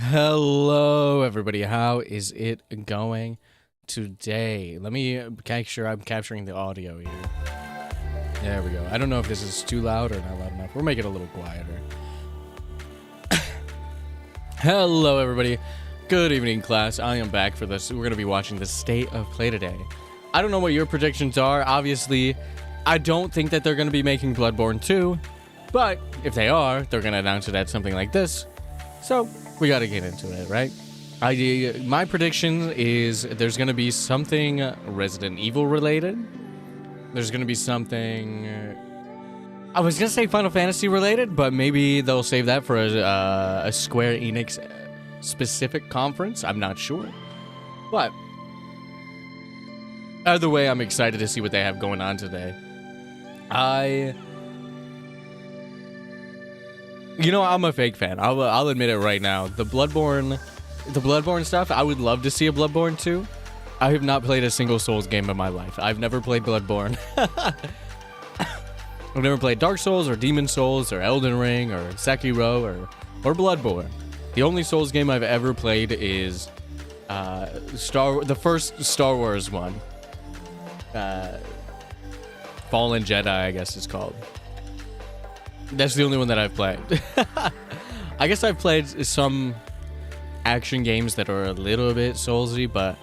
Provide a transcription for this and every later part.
Hello, everybody. How is it going today? Let me make sure I'm capturing the audio here. There we go. I don't know if this is too loud or not loud enough. We'll make it a little quieter. Hello, everybody. Good evening, class. I am back for this. We're going to be watching the State of Play today. I don't know what your predictions are. Obviously, I don't think that they're going to be making Bloodborne 2. But if they are, they're going to announce it at something like this. So we got to get into it, right? My prediction is there's going to be something Resident Evil related. There's going to be something... I was going to say Final Fantasy related, but maybe they'll save that for a Square Enix specific conference. I'm not sure. But either way, I'm excited to see what they have going on today. You know, I'm a fake fan. I'll admit it right now. The Bloodborne stuff, I would love to see a Bloodborne 2. I have not played a single Souls game in my life. I've never played Bloodborne. I've never played Dark Souls or Demon Souls or Elden Ring or Sekiro or Bloodborne. The only Souls game I've ever played is the first Star Wars one. Fallen Jedi, I guess it's called. That's the only one that I've played. I guess I've played some action games that are a little bit Soulsy, but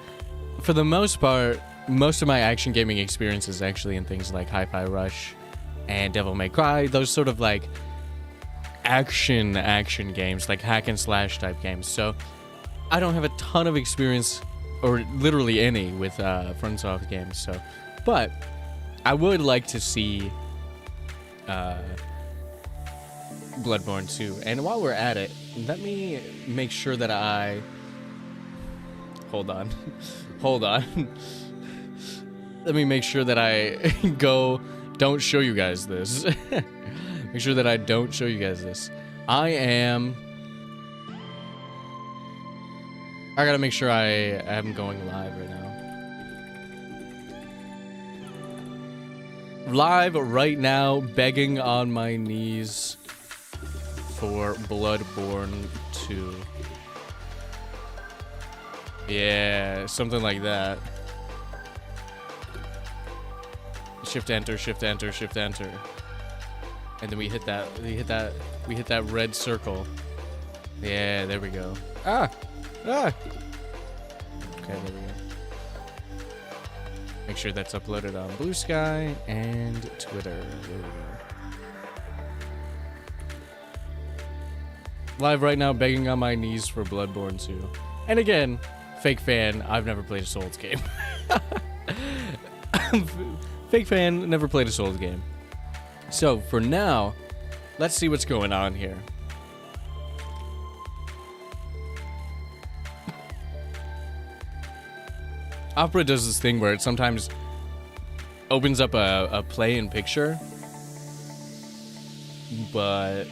for the most part, most of my action gaming experience is actually in things like Hi-Fi Rush and Devil May Cry, those sort of like action games, like hack and slash type games. So I don't have a ton of experience, or literally any, with FromSoft games. So, but I would like to see Bloodborne 2. And while we're at it, let me make sure that I... Hold on. Let me make sure that I don't show you guys this. Make sure that I don't show you guys this. I gotta make sure I am going live right now. Live right now, begging on my knees for Bloodborne 2. Yeah, something like that. Shift enter, shift enter, shift enter. And then we hit that red circle. Yeah, there we go. Okay, there we go. Make sure that's uploaded on Blue Sky and Twitter. There we go. Live right now, begging on my knees for Bloodborne 2. And again, fake fan, I've never played a Souls game. Fake fan, never played a Souls game. So, for now, let's see what's going on here. Opera does this thing where it sometimes opens up a play in picture, but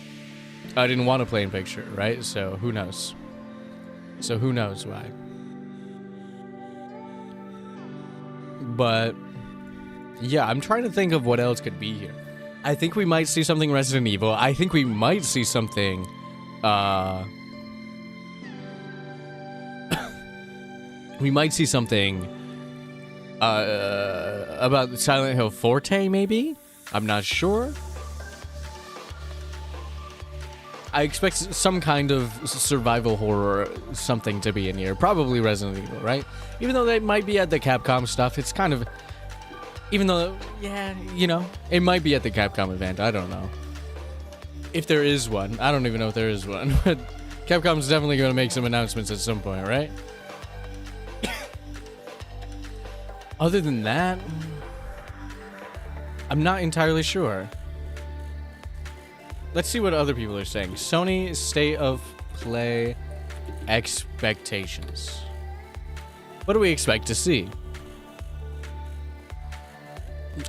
I didn't want to play in picture, right? So who knows? Who knows why? But yeah, I'm trying to think of what else could be here. I think we might see something Resident Evil. I think we might see something we might see something about Silent Hill Forte, maybe? I'm not sure. I expect some kind of survival horror something to be in here. Probably Resident Evil, right? Even though they might be at the Capcom stuff, it's kind of... Even though, yeah, you know, it might be at the Capcom event. I don't know. If there is one. I don't even know if there is one. But Capcom's definitely going to make some announcements at some point, right? Other than that, I'm not entirely sure. Let's see what other people are saying. Sony State of Play expectations. What do we expect to see?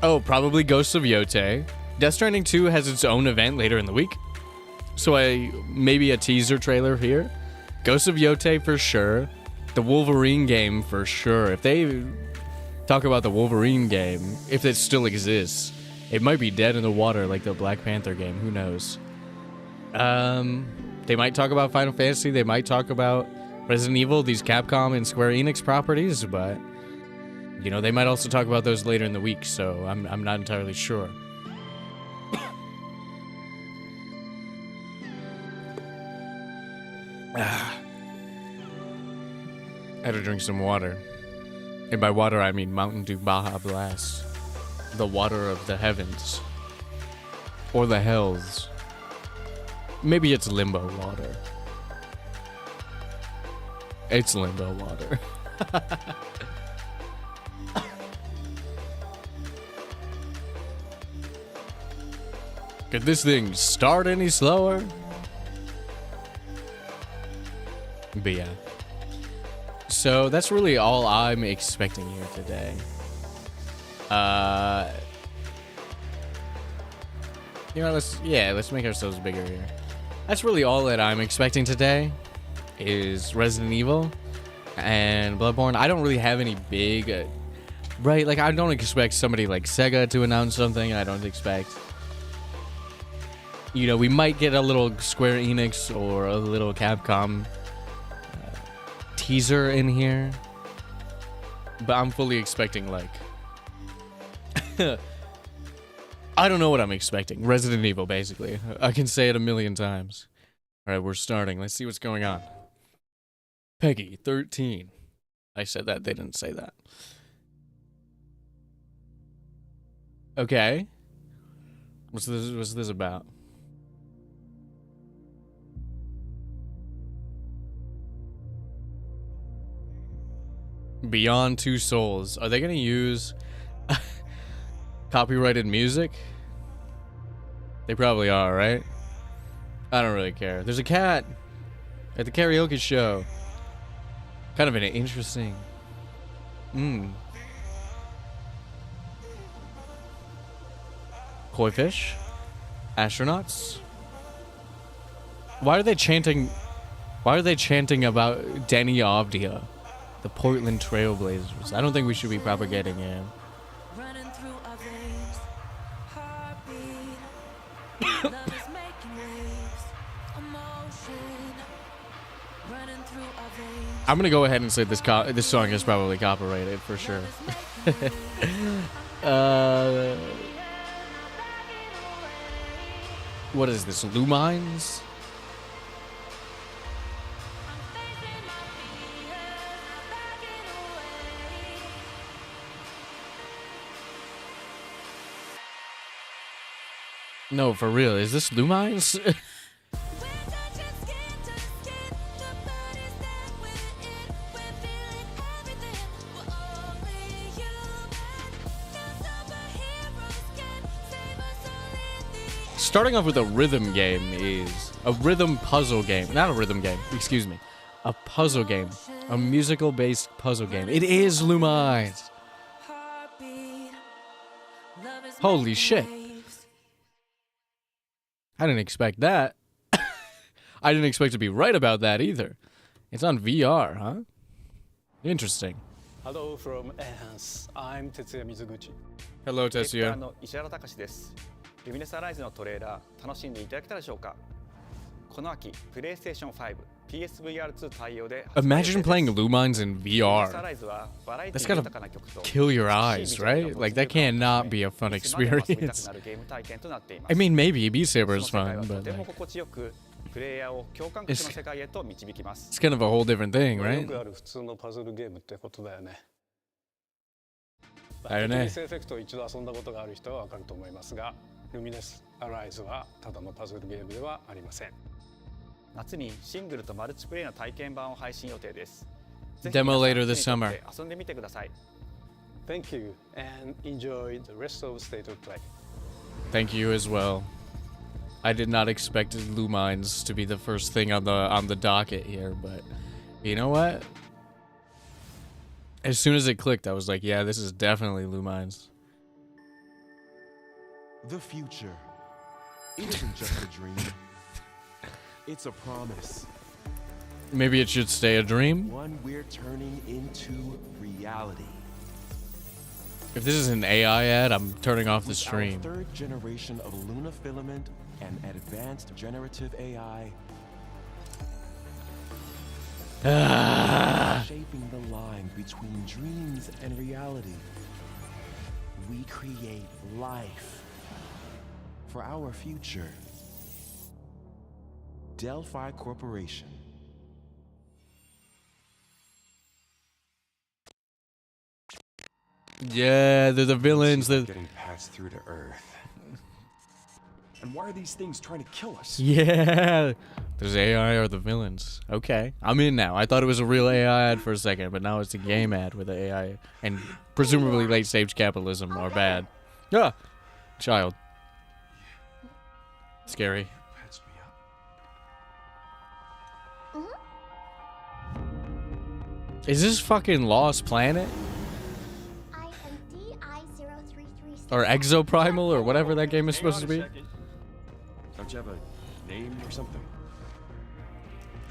Oh, probably Ghosts of Yote. Death Stranding 2 has its own event later in the week. So maybe a teaser trailer here. Ghosts of Yote for sure. The Wolverine game for sure. If they talk about the Wolverine game, if it still exists, it might be dead in the water like the Black Panther game. Who knows? They might talk about Final Fantasy. They might talk about Resident Evil, these Capcom and Square Enix properties, but you know, they might also talk about those later in the week, so I'm not entirely sure. I had to drink some water. And by water, I mean Mountain Dew Baja Blast. The water of the heavens. Or the hells. Maybe it's limbo water. It's limbo water. Could this thing start any slower? But yeah. So that's really all I'm expecting here today. You know, let's make ourselves bigger here. That's really all that I'm expecting today is Resident Evil and Bloodborne. I don't really have any big, right? Like, I don't expect somebody like Sega to announce something. I don't expect, you know, we might get a little Square Enix or a little Capcom teaser in here, but I'm fully expecting, like, I don't know what I'm expecting. Resident Evil, basically. I can say it a million times. All right, we're starting. Let's see what's going on. Peggy, 13. I said that. They didn't say that. Okay. What's this about? Beyond Two Souls. Are they going to use copyrighted music? They probably are, right? I don't really care. There's a cat at the karaoke show. Kind of an interesting. Koi fish? Astronauts? Why are they chanting? Why are they chanting about Danny Avdia, the Portland Trailblazers? I don't think we should be propagating him. Running through our veins, heartbeat, love is making waves, emotion, running through our veins. I'm gonna go ahead and say this song is probably copyrighted for sure. What is this? Lumines? No, for real. Is this Lumines? Starting off with a rhythm game is a rhythm puzzle game. Not a rhythm game, excuse me. A puzzle game. A musical based puzzle game. It is Lumines. Holy shit. I didn't expect that. I didn't expect to be right about that either. It's on VR, huh? Interesting. Hello from Enhance. I'm Tetsuya Mizuguchi. Hello, Tetsuya. 石原隆です。ルミネスアライズのトレーラー楽しんでいただけたでしょうか。この秋、PlayStation 5、PSVR2 対応で Imagine playing Lumines in VR. アライズはバラエテ That's ィ gotta 豊かな曲と kill your eyes, right? Like, that cannot be a fun experience. I mean, maybe Beat Saber is fun, but like, it's kind of a whole different thing, right? よくある普通のパズルゲームってことだよね。だよね。テニスエフェクトを一度遊んだことがある人はわかると思いますが、ルミネスアライズはただのパズルゲームではありません。夏にシングルとマルチプレイの体験版を配信予定です。 Demo later this summer. 遊んでみてください。Thank you and enjoy the rest of State of Play. Thank you as well. I did not expect Lumines to be the first thing on the docket here, but you know what? As soon as it clicked, I was like, yeah, this is definitely Lumines. The future. It isn't just a dream. It's a promise. Maybe it should stay a dream? One we're turning into reality. If this is an AI ad, I'm turning off the With stream. our third generation of Luna filament and advanced generative AI, Shaping the line between dreams and reality. We create life for our future. Delphi Corporation. Yeah, they're the villains. Seems like getting passed through to Earth. And why are these things trying to kill us? Yeah, there's AI or the villains. Okay, I'm in now. I thought it was a real AI ad for a second, but now it's a game ad with AI and presumably late-stage capitalism are bad. Yeah, child. Scary. Patch me up. Is this fucking Lost Planet? Or Exoprimal or whatever that game is supposed to be? Don't you have a name or something?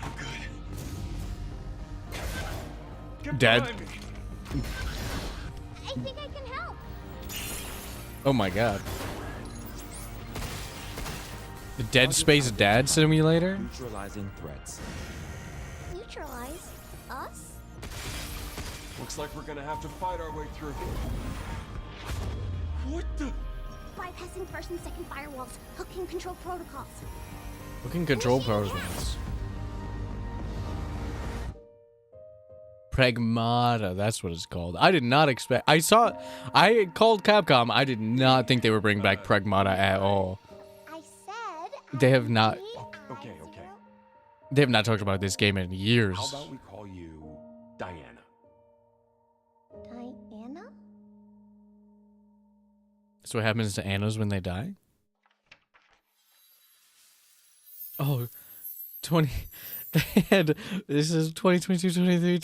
I'm good. Dead. I think I can help. Oh my god. The Dead Space Dad Simulator? Neutralizing threats. Neutralize us? Looks like we're gonna have to fight our way through. What the? Bypassing first and second firewalls, hooking control protocols. We can control protocols. Pragmata, that's what it's called. I did not expect. I called Capcom. I did not think they would bring back Pragmata at all. I said. They have not. Okay. They have not talked about this game in years. How about we call you Diana? Diana? That's what happens to Annas when they die? Oh, 20. And this is 2022, 23.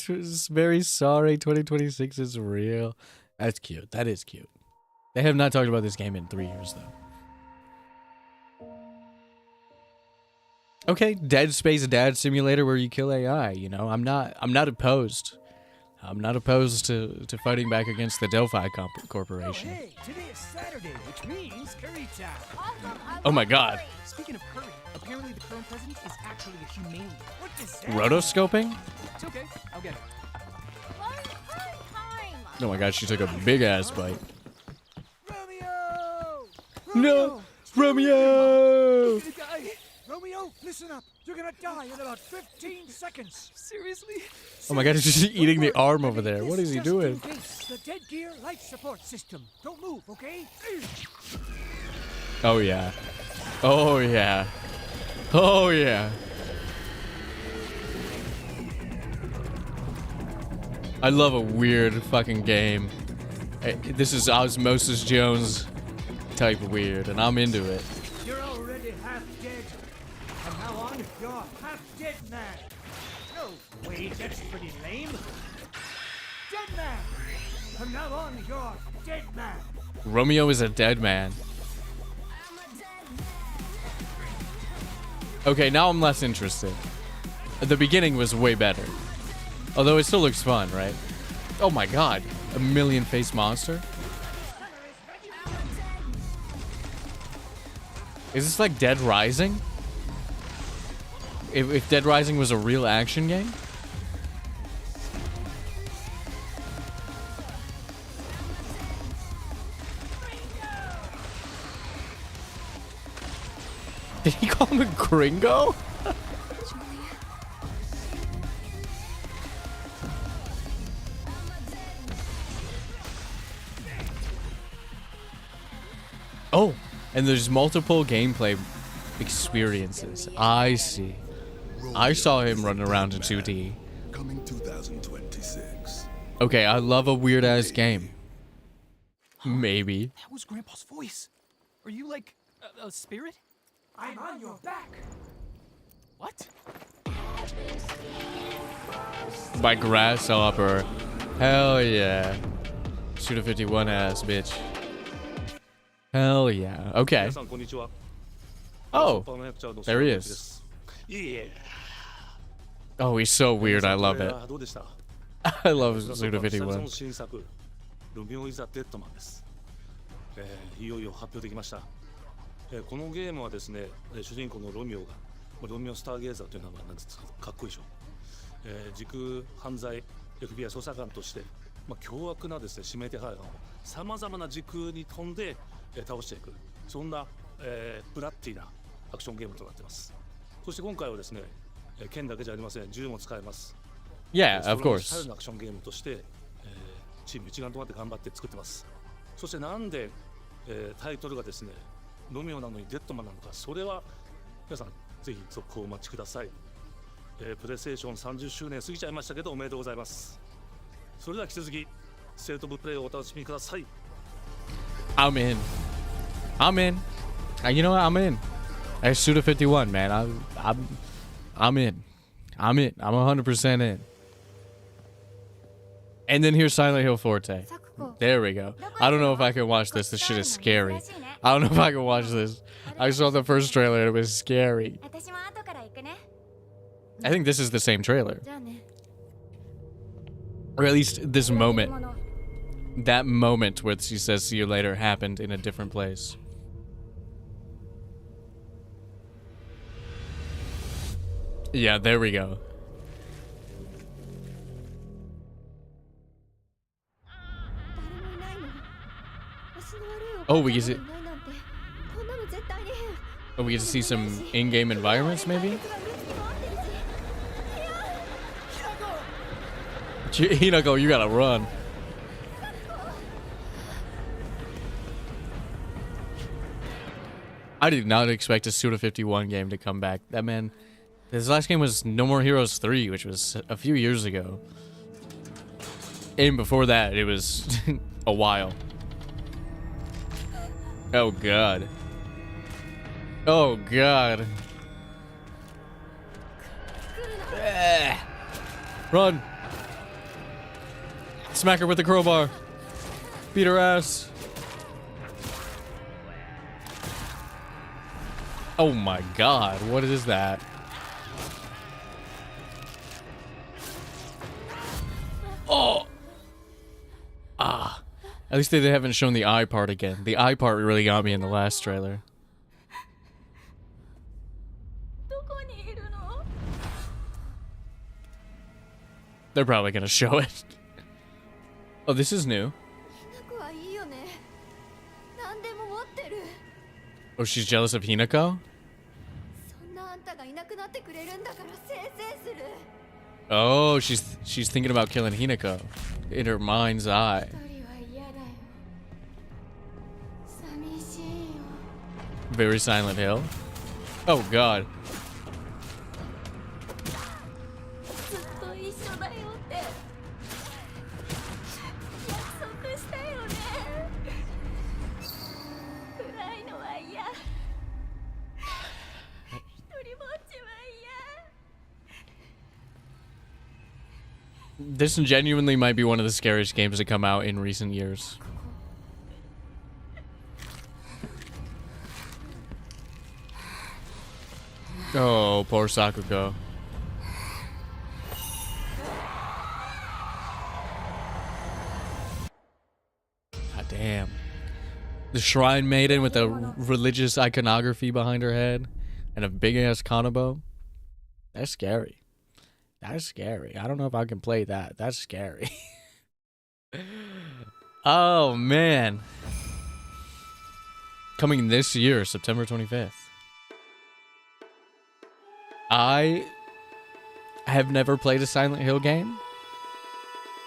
Very sorry. 2026 is real. That's cute. That is cute. They have not talked about this game in 3 years, though. Okay, Dead Space Dad Simulator where you kill AI. You know, I'm not opposed. I'm not opposed to fighting back against the Delphi Corporation. Oh, hey, today is Saturday, which means curry time. Oh my god. Speaking of curry, apparently the current president is actually a humane. What does that Rotoscoping? It's okay, I'll get it. Oh my god, she took a big ass bite. Romeo! No! Romeo! The guy! Romeo, listen up. You're gonna die in about 15 seconds. Seriously? Oh my god, he's just eating the arm over there. What is he doing? The dead gear life support system. Don't move, okay? Oh yeah. Oh yeah. Oh yeah. I love a weird fucking game. This is Osmosis Jones type weird, and I'm into it. You're already half dead. From now on, you're half dead man. No, wait, that's pretty lame. Dead man. From now on, you're dead man. Romeo is a dead man. Okay, now I'm less interested. The beginning was way better. Although it still looks fun, right? Oh my god. A million face monster? Is this like Dead Rising? If Dead Rising was a real action game? Did he call him a gringo? Oh, and there's multiple gameplay experiences. I see. I saw him running around in 2D. Coming 2026. Okay, I love a weird ass game. Maybe. That was Grandpa's voice. Are you like a spirit? I'm on your back. What? By Grasshopper. Hell yeah. Shooter 51 ass bitch. Hell yeah. Okay. Oh, there he is. Oh, he's so weird. I love it. I love Shooter 51. ロミオ・イザ・デッドマンです。いよいよ発表できました。このゲームはですね、主人公のロミオがロミオ・スターゲーザーという名前なんですが、かっこいいでしょ。時空犯罪 FBI 捜査官として、凶悪なですね指名手配犯をさまざまな時空に飛んで、倒していく、そんな、ブラッディなアクションゲームとなっています。そして今回はですね、剣だけじゃありません、銃も使えます。Yeah, of ス course. タイルのアクションゲームとして、チーム一丸となって頑張って作ってます。そしてなんで、タイトルがですねロミオなのにデッドマンなのか、それは皆さんぜひ続報をお待ちください。プレイステーション30周年過ぎちゃいましたけど、おめでとうございます。それでは引き続きステートオブプレイをお楽しみください。 I'm in. I'm in. You know what? I'm in. I shoot a 51, man. I'm in. I'm in. I'm 100% in. And then here's Silent Hill Forte. There we go. I don't know if I can watch this. This shit is scary. I don't know if I can watch this. I saw the first trailer and it was scary. I think this is the same trailer. Or at least this moment. That moment where she says see you later happened in a different place. Yeah, there we go. Oh, we get to, oh, we get to see some in-game environments, maybe? Hinako, you gotta run. I did not expect a Suda 51 game to come back. That man, his last game was No More Heroes 3, which was a few years ago. And before that, it was a while. Oh god. Oh god. Run. Smack her with the crowbar. Beat her ass. Oh my god, what is that? Oh! Ah. At least they haven't shown the eye part again. The eye part really got me in the last trailer. They're probably gonna show it. Oh, this is new. Oh, she's jealous of Hinako? Oh, she's thinking about killing Hinako in her mind's eye. Very Silent Hill. Oh god. This genuinely might be one of the scariest games to come out in recent years. Oh, poor Sakuko. God damn. The Shrine Maiden with the religious iconography behind her head and a big ass kanabo. That's scary. That's scary. I don't know if I can play that. That's scary. Oh, man. Coming this year, September 25th. I have never played a Silent Hill game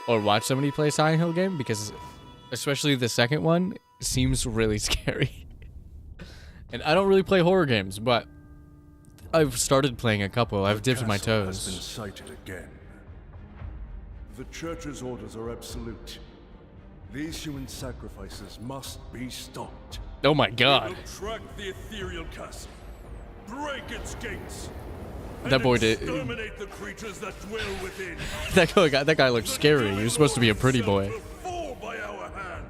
or watched somebody play a Silent Hill game because especially the second one seems really scary. And I don't really play horror games, but I've started playing a couple. I've dipped my toes. Has been sighted again. The Church's orders are absolute. These human sacrifices must be stopped. Oh my god. Track the ethereal castle. Break its gates. That boy did. Exterminate the creatures that dwell within. That guy looked scary. He was supposed to be a pretty boy. Fall by our hand.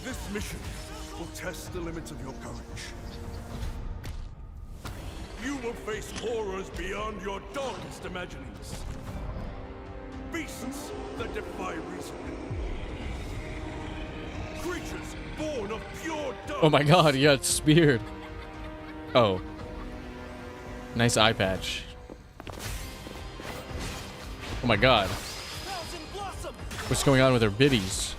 This mission will test the limits of your courage. You will face horrors beyond your darkest imaginings. Beasts that defy reason. Creatures born of pure darkness. Oh my god, he got speared. Oh. Nice eye patch. Oh my god. What's going on with her biddies?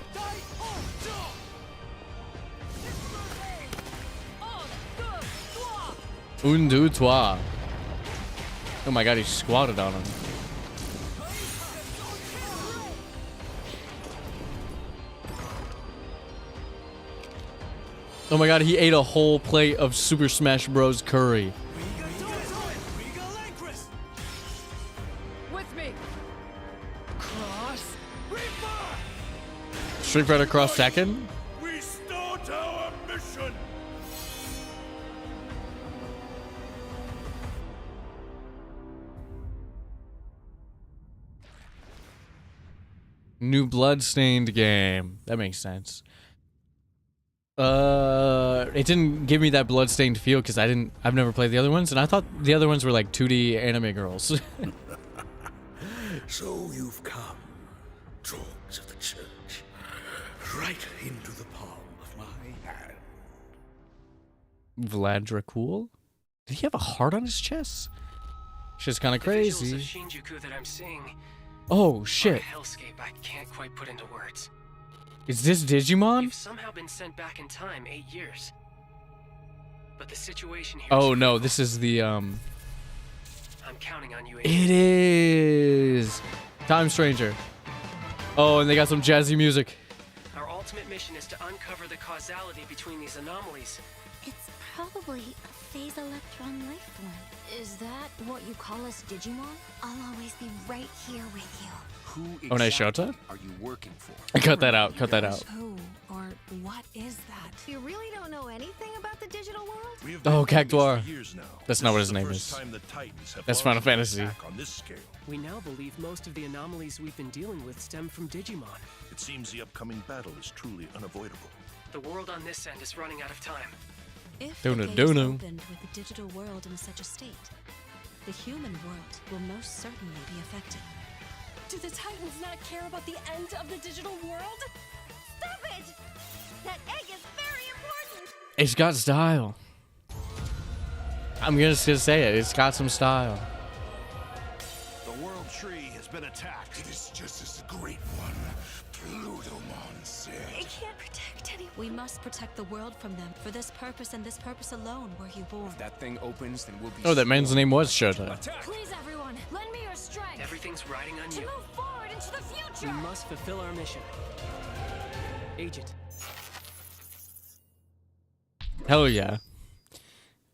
Un, deux, trois. Oh my god, he squatted on him. Oh my god, he ate a whole plate of Super Smash Bros. Curry. With me. Cross. Street Fighter Cross second? We start our mission! New Bloodstained game. That makes sense. It didn't give me that Bloodstained feel because I've never played the other ones, and I thought the other ones were like 2D anime girls. So you've come, dogs of the church, right into the palm of my hand. Vlad Dracul? Did he have a heart on his chest? Shit's kind of crazy. Shinjuku that I'm seeing Oh shit! hellscape I can't quite put into words. Is this Digimon? You've somehow been sent back in time 8 years. But the situation here Oh no, this is the I'm counting on you. It is Time Stranger. Oh, and they got some jazzy music. Our ultimate mission is to uncover the causality between these anomalies. It's probably a phase electron life form. Is that what you call us Digimon? I'll always be right here with you. Who Oh, nice Shota? are you working for? Cut that out. Cut that out. Who or what is that? You really don't know anything about the digital world? Oh, Cactuar. Years now. That's not what his name is. That's Final Fantasy. On this scale. We now believe most of the anomalies we've been dealing with stem from Digimon. It seems the upcoming battle is truly unavoidable. The world on this end is running out of time. If Dono, the gates dono. opened with the digital world in such a state, the human world will most certainly be affected. Do the Titans not care about the end of the digital world? Stop it! That egg is very important! It's got style. I'm just gonna say it. It's got some style. The world tree has been attacked. It is just as the great one, Plutomon said. It can't protect anyone. We must protect the world from them. For this purpose and this purpose alone were you born. If that thing opens, then we'll be. Oh, that man's name was Shota. Please, everyone, lend me your strength Everything's riding on to you. move forward into the We future. must fulfill our mission. Agent, Hell yeah.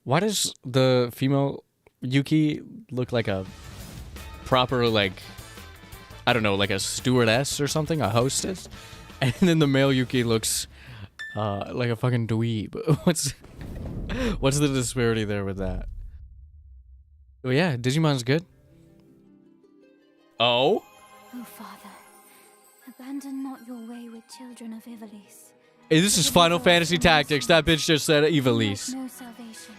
Why does the female Yuki look like a proper, like, I don't know, like a stewardess or something, a hostess? And then the male Yuki looks like a fucking dweeb. What's the disparity there with that? Oh yeah, Digimon's good. Oh? Oh, Father, abandon not your way with children of Ivalice. Hey, this is Final Fantasy Tactics. That bitch just said Ivalice. No salvation.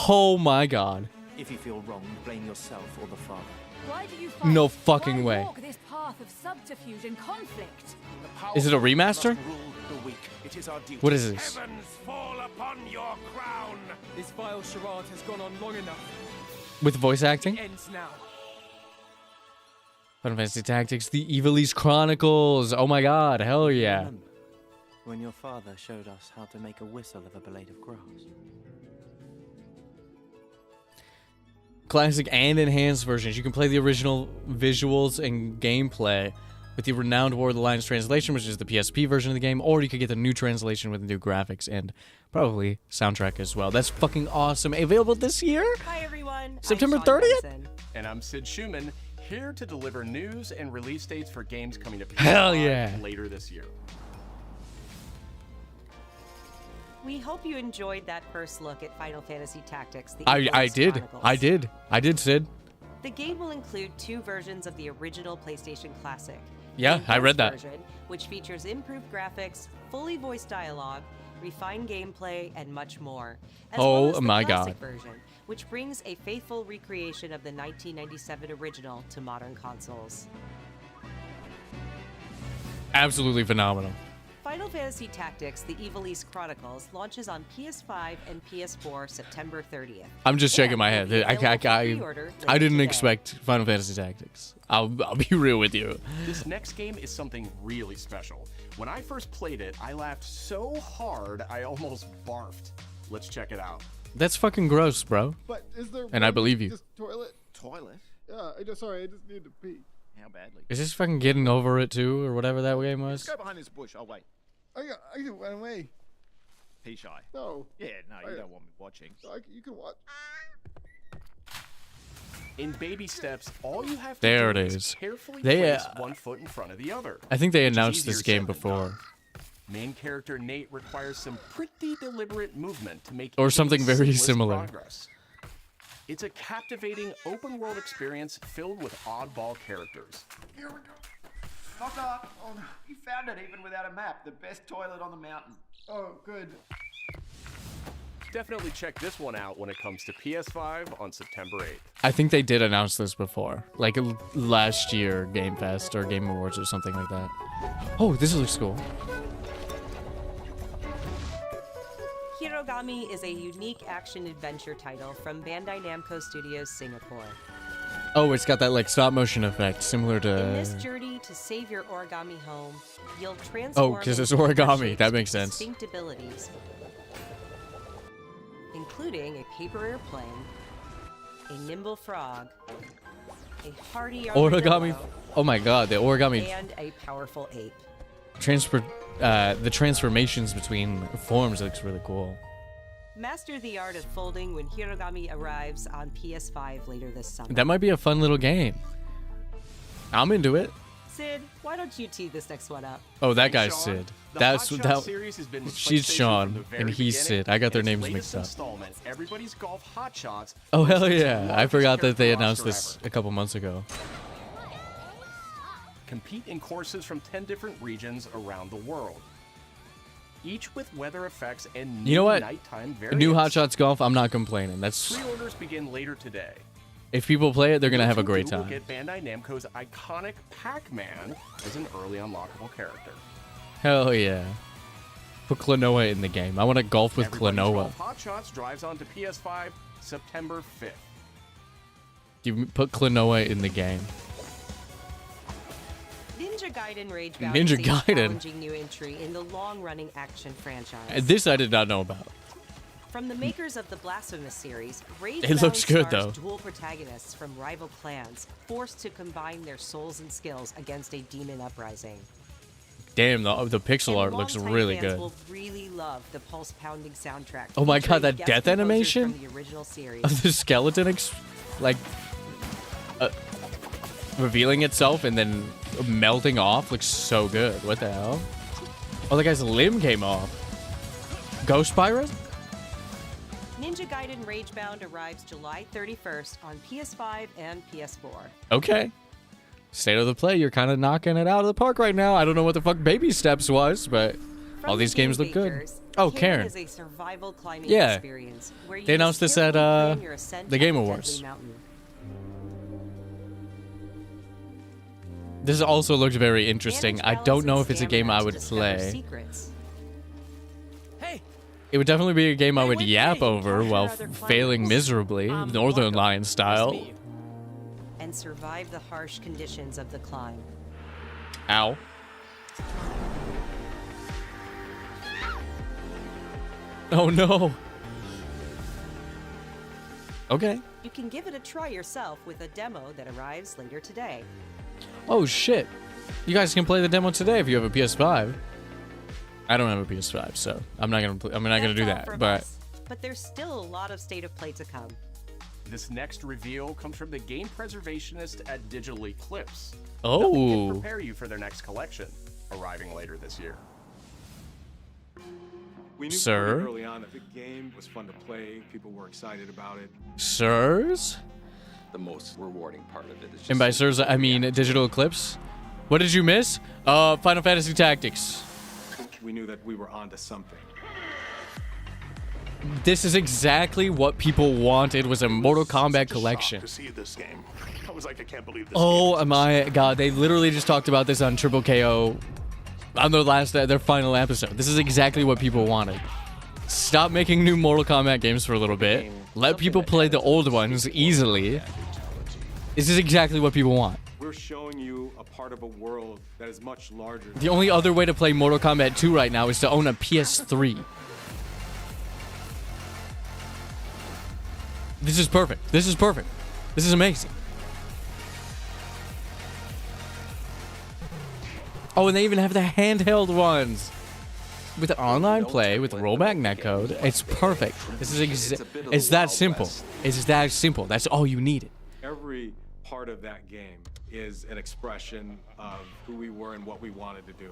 Oh my god. If you feel wrong, blame yourself or the father. Why do you fight? No fucking Why way. walk this path of subterfuge and conflict? Is it a remaster? It is our duty. What is this? Heavens fall upon your crown. This vile charade has gone on long enough. With voice acting? Ends now. Final Fantasy Tactics, the Ivalice Chronicles. Oh my god, hell yeah. Remember when your father showed us how to make a whistle of a blade of grass? Classic and enhanced versions. You can play the original visuals and gameplay with the renowned War of the Lions translation, which is the PSP version of the game, or you could get the new translation with the new graphics and probably soundtrack as well. That's fucking awesome. Available this year? Hi everyone. September I'm Sean 30th? Benson. And I'm Sid Schumann, here to deliver news and release dates for games coming to Hell PS5 yeah. later this year. We hope you enjoyed that first look at Final Fantasy Tactics. The I Ivalice did. Chronicles. I did, Sid. The game will include 2 versions of the original PlayStation Classic. Yeah, The I read that. version, which features improved graphics, fully voiced dialogue, refined gameplay, and much more. As Oh well as the my classic God. version, which brings a faithful recreation of the 1997 original to modern consoles. Absolutely phenomenal. Final Fantasy Tactics: The Ivalice Chronicles launches on PS5 and PS4 September 30th. I'm just shaking my head. I didn't today. expect Final Fantasy Tactics. I'll be real with you. This next game is something really special. When I first played it, I laughed so hard I almost barfed. Let's check it out. That's fucking gross, bro. But is there And I believe you. Just toilet? Toilet? Yeah, sorry, I just need to pee. How badly? Is this fucking Getting Over It too, or whatever that game was? Let's go behind this bush. I'll wait. I just went away. Pee shy. No. Yeah, no, you don't want me watching. You can watch. In baby steps, all you have to There do it is is. carefully They, place one foot in front of the other. I think they which is announced this easier game said than before. done. Main character Nate requires some pretty deliberate movement to make Or even something very seamless similar. progress. It's a captivating open-world experience filled with oddball characters. Here we go. Knock up. Oh no, he found it even without a map. The best toilet on the mountain. Oh, good. Definitely check this one out when it comes to PS5 on September 8th. I think they did announce this before, like last year, Game Fest or Game Awards or something like that. Oh, this looks cool. Hirogami is a unique action-adventure title from Bandai Namco Studios Singapore. Oh, it's got that like stop motion effect, similar In this to. journey to save your origami home, you'll transform Oh, because it's into origami. shapes That with makes sense. distinct abilities, including a paper airplane, a nimble frog, a hardy Origami. armadillo, Oh my god, the origami and a powerful ape. the transformations between forms looks really cool. Master the art of folding when Hirogami arrives on PS5 later this summer. That might be a fun little game. I'm into it. Sid, why don't you tee this next one up? Oh, that Thanks, guy's Sean. Sid. The That's Hot Shot that. series has been with She's PlayStation Sean from the very and he's beginning, Sid. I got their and its names latest mixed up. installment, Everybody's Golf Hot Shots. Oh boasts hell the yeah! I largest forgot that they character announced roster this a couple months ago. Compete in courses from 10 different regions around the world, each with weather effects and You know what? nighttime variants. New Hot Shots Golf. I'm not complaining. That's Pre-orders begin later today. if people play it, they're gonna have a great You will time. get Bandai Namco's iconic Pac-Man as an early unlockable character. Hell yeah! Put Klonoa in the game. I want to golf with Everybody's Klonoa. Golf Hot Shots drives onto PS5 September 5th. Put Klonoa in the game. Ninja Gaiden Ragebound Ninja is a Gaiden. challenging new entry in the long-running action franchise. This I did not know about. From the makers of the Blasphemous series, It Ragebound looks good, stars though. dual protagonists from rival clans forced to combine their souls and skills against a demon uprising. Damn, the pixel art looks Longtime really fans good. will really love the pulse-pounding soundtrack. Oh my god, featuring that guest death composers animation from the original series. of the skeleton, like revealing itself and then melting off looks so good. What the hell? Oh, the guy's limb came off. Ghost Pirate? Ninja Gaiden Ragebound arrives July 31st on PS5 and PS4. Okay. State of the play, you're kind of knocking it out of the park right now. I don't know what the fuck Baby Steps was, but all these games look good. Oh, Karen. Is a survival climbing Yeah. experience where you They announced just this at carefully plan your ascent the up Game a Awards. deadly mountain. This also looked very interesting. I don't know if it's a game I would Discover play. secrets. It would definitely be a game I would yap over while failing miserably, Northern Lion style. And survive the harsh conditions of the climb. Ow. Oh no. Okay. You can give it a try yourself with a demo that arrives later today. Oh shit. You guys can play the demo today if you have a PS5. I don't have a PS5, so I'm not gonna do That's all that. from But us, but there's still a lot of state of play to come. This next reveal comes from the game preservationist at Digital Eclipse. Oh. Nothing can prepare you for their next collection, arriving later this year. We knew Sir? pretty early on that the game was fun to play. People were excited about it. sirs? The most rewarding part of it is just And by sirs, I mean Digital Eclipse. What did you miss? Final Fantasy Tactics. We knew that we were onto something. This is exactly what people wanted, was a Mortal Kombat collection. To see this game, I was like, I can't believe this. Oh my god, they literally just talked about this on Triple KO on their final episode. This is exactly what people wanted. Stop making new Mortal Kombat games for a little bit. Let people play the old ones easily. This is exactly what people want. We're showing you a part of a world that is much larger. The only other way to play Mortal Kombat 2 right now is to own a PS3. This is perfect. This is perfect. This is amazing. Oh, and they even have the handheld ones. With online play, with rollback netcode, it's perfect. This is it's that simple. It's that simple. That's all you needed. Every part of that game is an expression of who we were and what we wanted to do.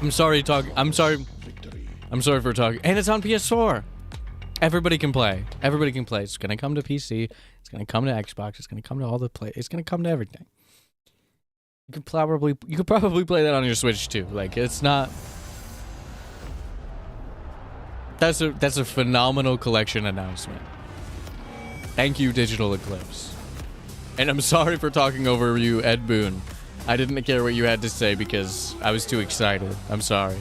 I'm sorry for talking. And it's on PS4. Everybody can play. Everybody can play. It's gonna come to PC. It's gonna come to Xbox. It's gonna come to all the play. It's gonna come to everything. You could probably play that on your Switch too. Like, it's not. That's a phenomenal collection announcement. Thank you, Digital Eclipse. And I'm sorry for talking over you, Ed Boon. I didn't care what you had to say because I was too excited. I'm sorry.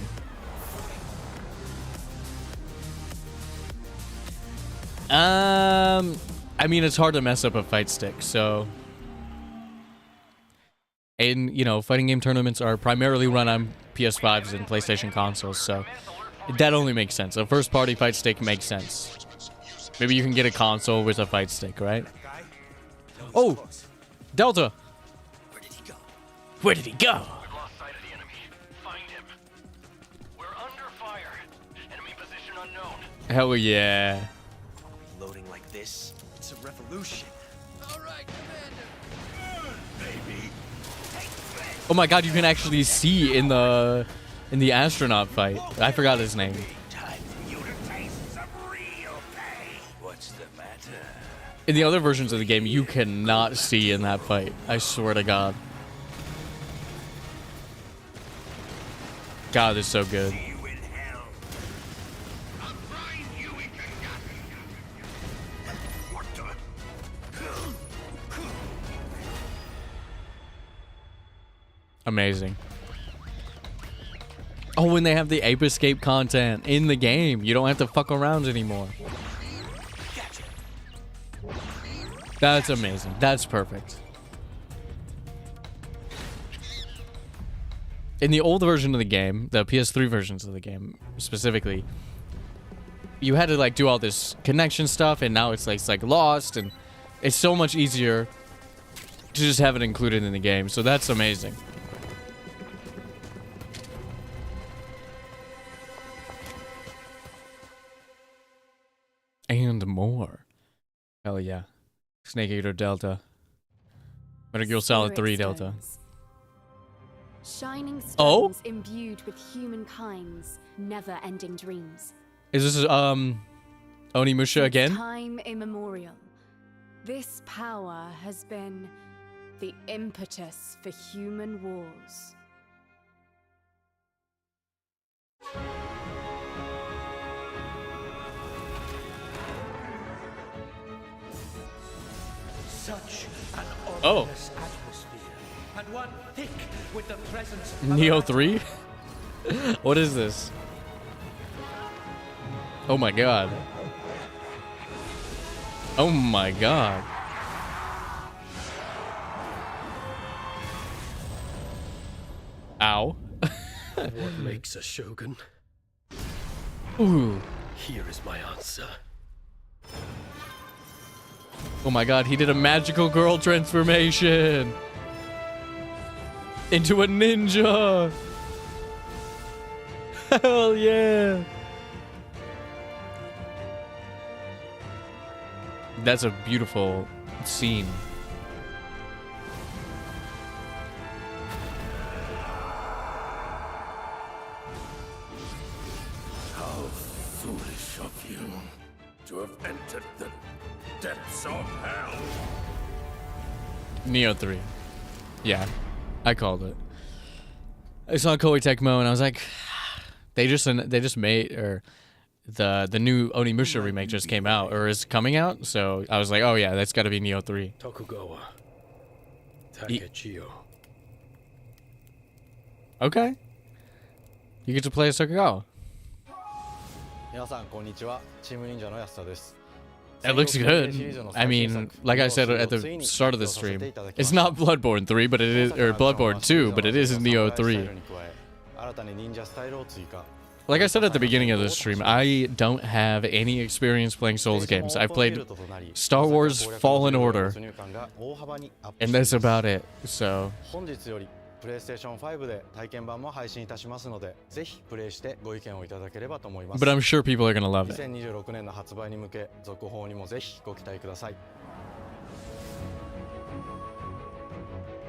I mean, it's hard to mess up a fight stick, so. And, you know, fighting game tournaments are primarily run on PS5s and PlayStation consoles, so that only makes sense. A first-party fight stick makes sense. Maybe you can get a console with a fight stick, right? Oh! Delta! Where did he go? Where did he go? We've lost sight of the enemy. Find him. We're under fire. Enemy position unknown. Hell yeah. Loading like this, it's a revolution. All right, Commander. Baby. Oh my god, you can actually see in the astronaut fight. I forgot his name. What's the matter? In the other versions of the game, you cannot see in that fight. I swear to God. God, it's so good. Amazing. Oh, and they have the Ape Escape content in the game. You don't have to fuck around anymore. That's amazing. That's perfect. In the old version of the game, the PS3 versions of the game specifically, you had to like do all this connection stuff, and now it's like lost, and it's so much easier to just have it included in the game. So that's amazing. And more. Hell yeah. Snake Eater Delta. Metal Gear Solid 3 Delta. Shining Oh? stones imbued with humankind's never-ending dreams. Is this Onimusha again? Time immemorial, this power has been the impetus for human wars. Such an Oh. ominous atmosphere, and one thick with the presence of Neo 3? What is this? Oh my god. Oh my god. Ow. What makes a shogun? Ooh. Here is my answer. Oh my god, he did a magical girl transformation into a ninja. Hell yeah. That's a beautiful scene. How foolish of you to have entered the depths of hell. Neo 3. Yeah, I called it. I saw Koei Tecmo and I was like, they just made, or the new Onimusha remake just came out, or is coming out, so I was like, oh yeah, that's got to be Neo 3. Tokugawa. Takechiyo. Okay. You get to play as Tokugawa. 皆さんこんにちは。チーム忍者の安田です。 It looks good. I mean, like I said at the start of the stream, it's not Bloodborne 3, but it is, or Bloodborne 2, but it is Neo 3. Like I said at the beginning of the stream, I don't have any experience playing Souls games. I've played Star Wars Fallen Order, and that's about it. So. プレイステーション5で体験版も配信いたしますので、ぜひプレイしてご意見をいただければと思います。 But I'm sure people are gonna love it. 2026年の発売に向け、続報にもぜひご期待ください。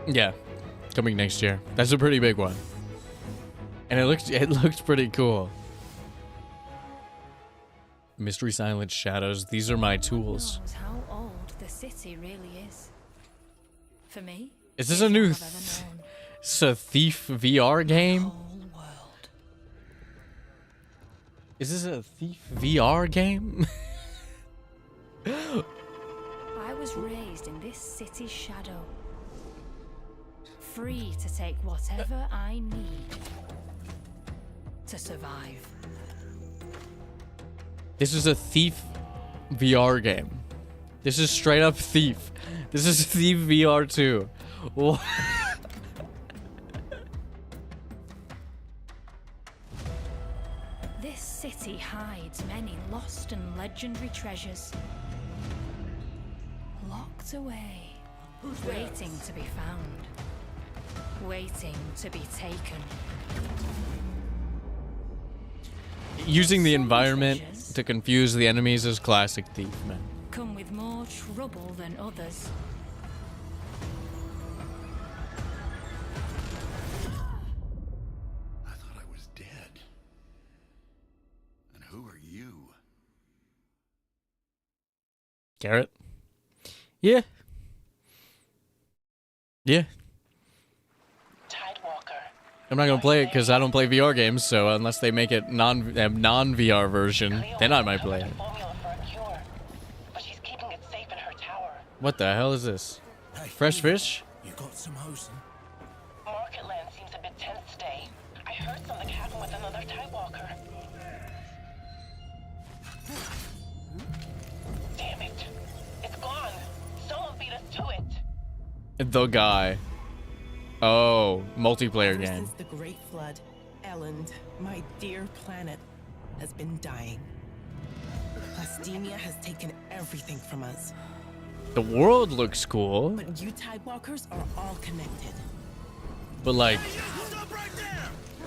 Yeah, coming next year. That's a pretty big one, and it looks pretty cool. Mystery Silent Shadows. These are my tools. Knows how old the city really is. For me, Is this a new? It's a Thief VR game? Is this a Thief VR game? I was raised in this city's shadow, free to take whatever I need to survive. This is a Thief VR game. This is straight up Thief. This is Thief VR 2. What? This city hides many lost and legendary treasures, locked away, waiting to be found, waiting to be taken. Using the environment to confuse the enemies is classic Thief, man. Come with more trouble than others. I thought I was dead. And who are you? Garrett? Yeah. Yeah. I'm not gonna play it because I don't play VR games, so unless they make it non-VR version, then I might play it. What the hell is this? Fresh fish? You got some hosen? Marketland seems a bit tense today. I heard something happened with another Tidewalker. Damn it. It's gone. Someone beat us to it. The guy. Oh, multiplayer game. Since the Great Flood, Elland, my dear planet, has been dying. Plastemia has taken everything from us. The world looks cool. But you Tidewalkers are all connected. But like...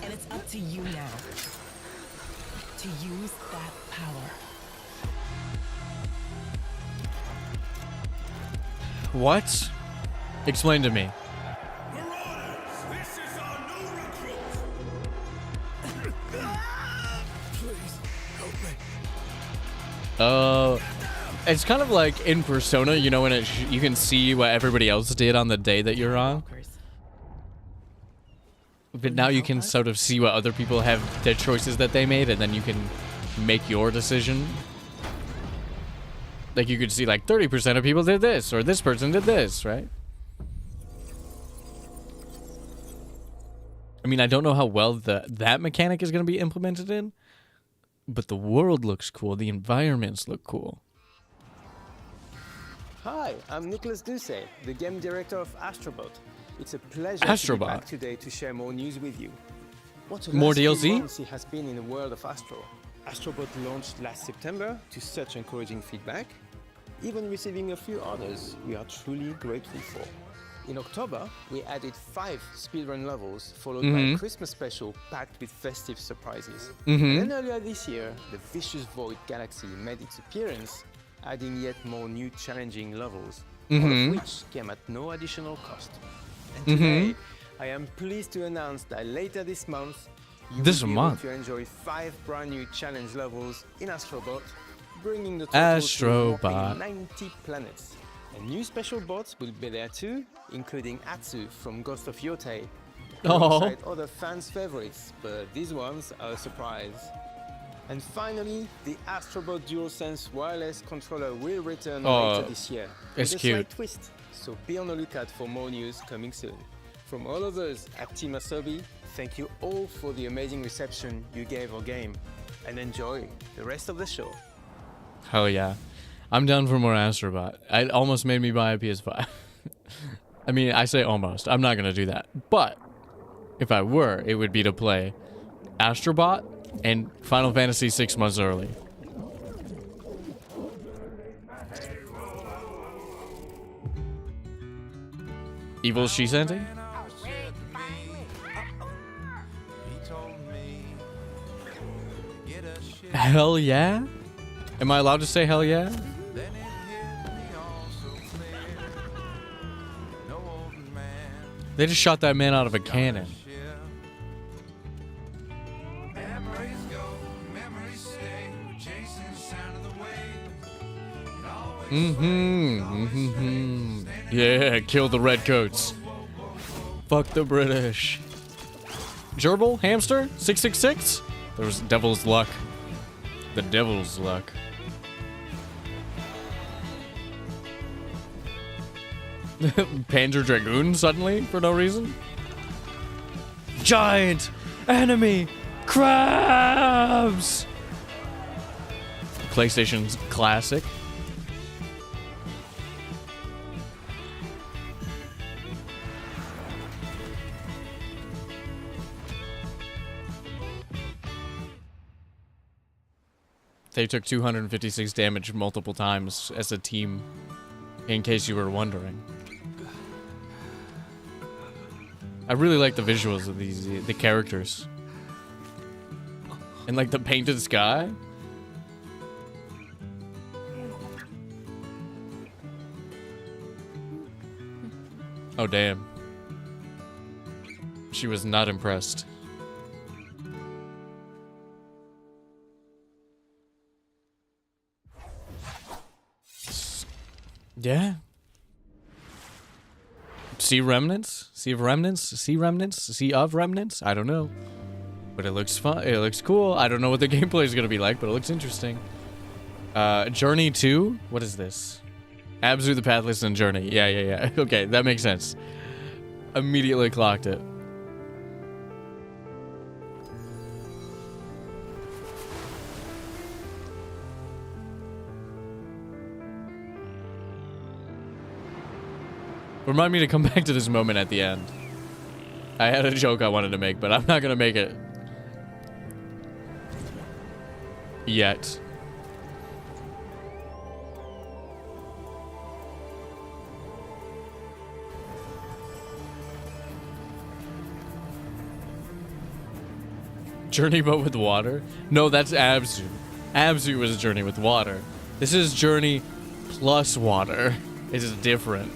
And it's up to you now to use that power. What? Explain to me. It's kind of like in Persona, you know, when you can see what everybody else did on the day that you're on. But now you can sort of see what other people have, their choices that they made, and then you can make your decision. Like you could see like 30% of people did this, or this person did this, right? I mean, I don't know how well that mechanic is going to be implemented in, but the world looks cool. The environments look cool. Hi, I'm Nicholas Doucet, the game director of Astrobot. It's a pleasure to Astrobot. be back today to share more news with you. What a More last few DLC? months it has been in the world of Astro. Astrobot launched last September to such encouraging feedback, even receiving a few orders we are truly grateful for. In October, we added 5 speedrun levels, followed by a Christmas special packed with festive surprises. And then earlier this year, the Vicious Void Galaxy made its appearance, adding yet more new challenging levels, all of which came at no additional cost. And today, I am pleased to announce that later this month, you will be able to enjoy 5 brand new challenge levels in Astrobot, bringing the total to a whopping 90 planets. And new special bots will be there too, including Atsu from Ghost of Yotei, alongside other fans' favorites, but these ones are a surprise. And finally, the Astrobot DualSense wireless controller will return later this year. It's with a cute. slight twist, so be on the lookout for more news coming soon. From all of us at Team Asobi, thank you all for the amazing reception you gave our game, and enjoy the rest of the show. Hell yeah. I'm down for more Astrobot. It almost made me buy a PS5. I mean, I say almost. I'm not going to do that. But if I were, it would be to play Astrobot and Final Fantasy 6 months early. Evil Shisanti? Hell yeah? Am I allowed to say hell yeah? They just shot that man out of a cannon. Yeah, kill the redcoats. Fuck the British. Gerbil? Hamster? 666? There was devil's luck. The devil's luck. Panzer Dragoon suddenly for no reason? Giant enemy crabs! PlayStation's classic. They took 256 damage multiple times as a team, in case you were wondering. I really like the visuals of the characters. And like the painted sky. Oh damn. She was not impressed. Yeah. Sea remnants? Sea of remnants? Sea remnants? Sea of remnants? I don't know. But it looks fun. It looks cool. I don't know what the gameplay is going to be like, but it looks interesting. Journey 2? What is this? Abzu the Pathless and Journey. Yeah. Okay, that makes sense. Immediately clocked it. Remind me to come back to this moment at the end. I had a joke I wanted to make, but I'm not gonna make it. Yet. Journey but with water? No, that's Abzu. Abzu was Journey with water. This is Journey plus water. It is different.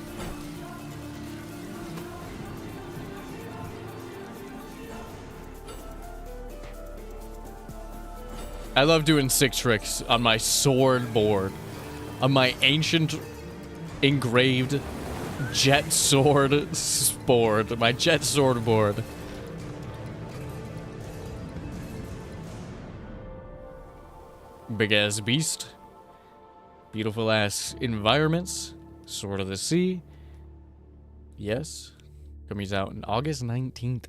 I love doing sick tricks on my sword board. On my ancient engraved jet sword board. My jet sword board. Big ass beast. Beautiful ass environments. Sword of the Sea. Yes. Comes out on August 19th.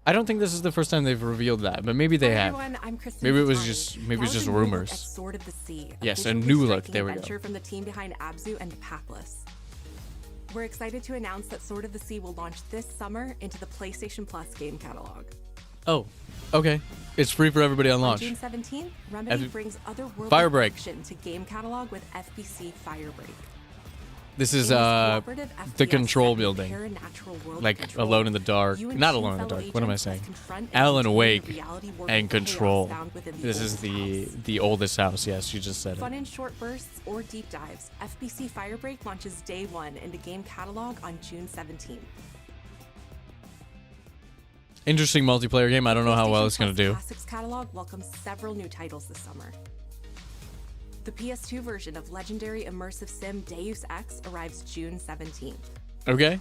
I don't think this is the first time they've revealed that, but maybe they have. Maybe it was just rumors. Sword of the Sea, yes, a new look. There we go. From the team behind Abzu and the Pathless. We're excited to announce that Sword of the Sea will launch this summer into the PlayStation Plus game catalog. Oh, okay. It's free for everybody on launch. On June 17th, Remedy brings Otherworldly Firebreak Fiction to game catalog with FBC Firebreak. This is the control building, like Alone in the Dark, not Alone in the Dark. What am I saying? Alan Wake and Control. This is the oldest house. Yes, you just said it. Fun in short bursts or deep dives. FBC Firebreak launches day one into game catalog on June 17th. Interesting multiplayer game. I don't know how well it's gonna do. Classics catalog welcomes several new titles this summer. The PS2 version of legendary immersive sim Deus Ex arrives June 17th. Okay.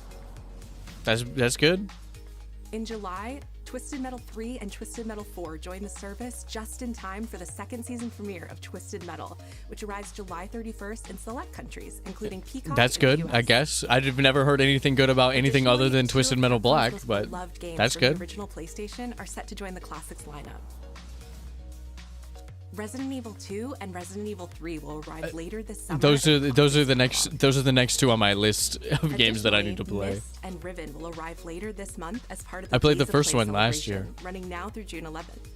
That's good. In July, Twisted Metal 3 and Twisted Metal 4 join the service just in time for the second season premiere of Twisted Metal, which arrives July 31st in select countries, including Peacock. That's good, I guess. I've never heard anything good about anything other than Twisted Metal Black, but that's good. The original PlayStation are set to join the classics lineup. Resident Evil 2 and Resident Evil 3 will arrive later this summer. Those are the next two on my list of games that I need to play. Myst and Riven will arrive later this month as part of the I played Days the of first Play one last year. celebration, running now through June 11th.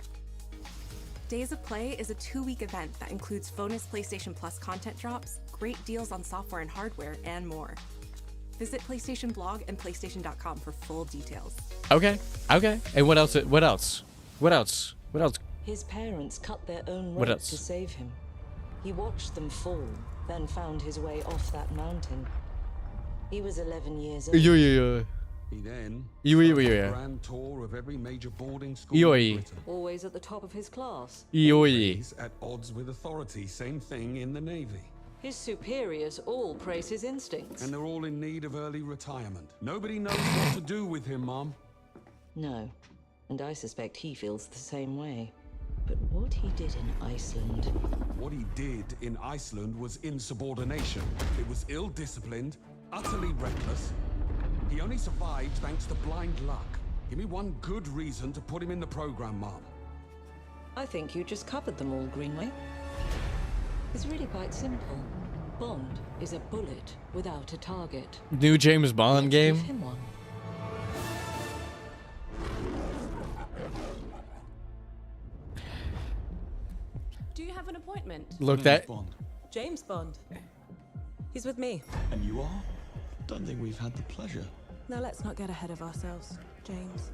Days of Play is a 2-week event that includes bonus PlayStation Plus content drops, great deals on software and hardware, and more. Visit PlayStation Blog and PlayStation.com for full details. Okay. And what else? What else? His parents cut their own What road else? to save him. He watched them fall, then found his way off that mountain. He was 11 years old. Yeah. He then Yeah. started a grand tour of every major boarding school in Britain. Always at the top of his class. He's at odds with authority. Same thing in the Navy. His superiors all praise his instincts. And they're all in need of early retirement. Nobody knows what to do with him, Mom. No, and I suspect he feels the same way. But what he did in Iceland... What he did in Iceland was insubordination. It was ill-disciplined, utterly reckless. He only survived thanks to blind luck. Give me one good reason to put him in the program, Mom. I think you just covered them all, Greenway. It's really quite simple. Bond is a bullet without a target. New James Bond game. Give him one. Do you have an appointment? Look that. James Bond. He's with me. And you are? Don't think we've had the pleasure. Now let's not get ahead of ourselves, James.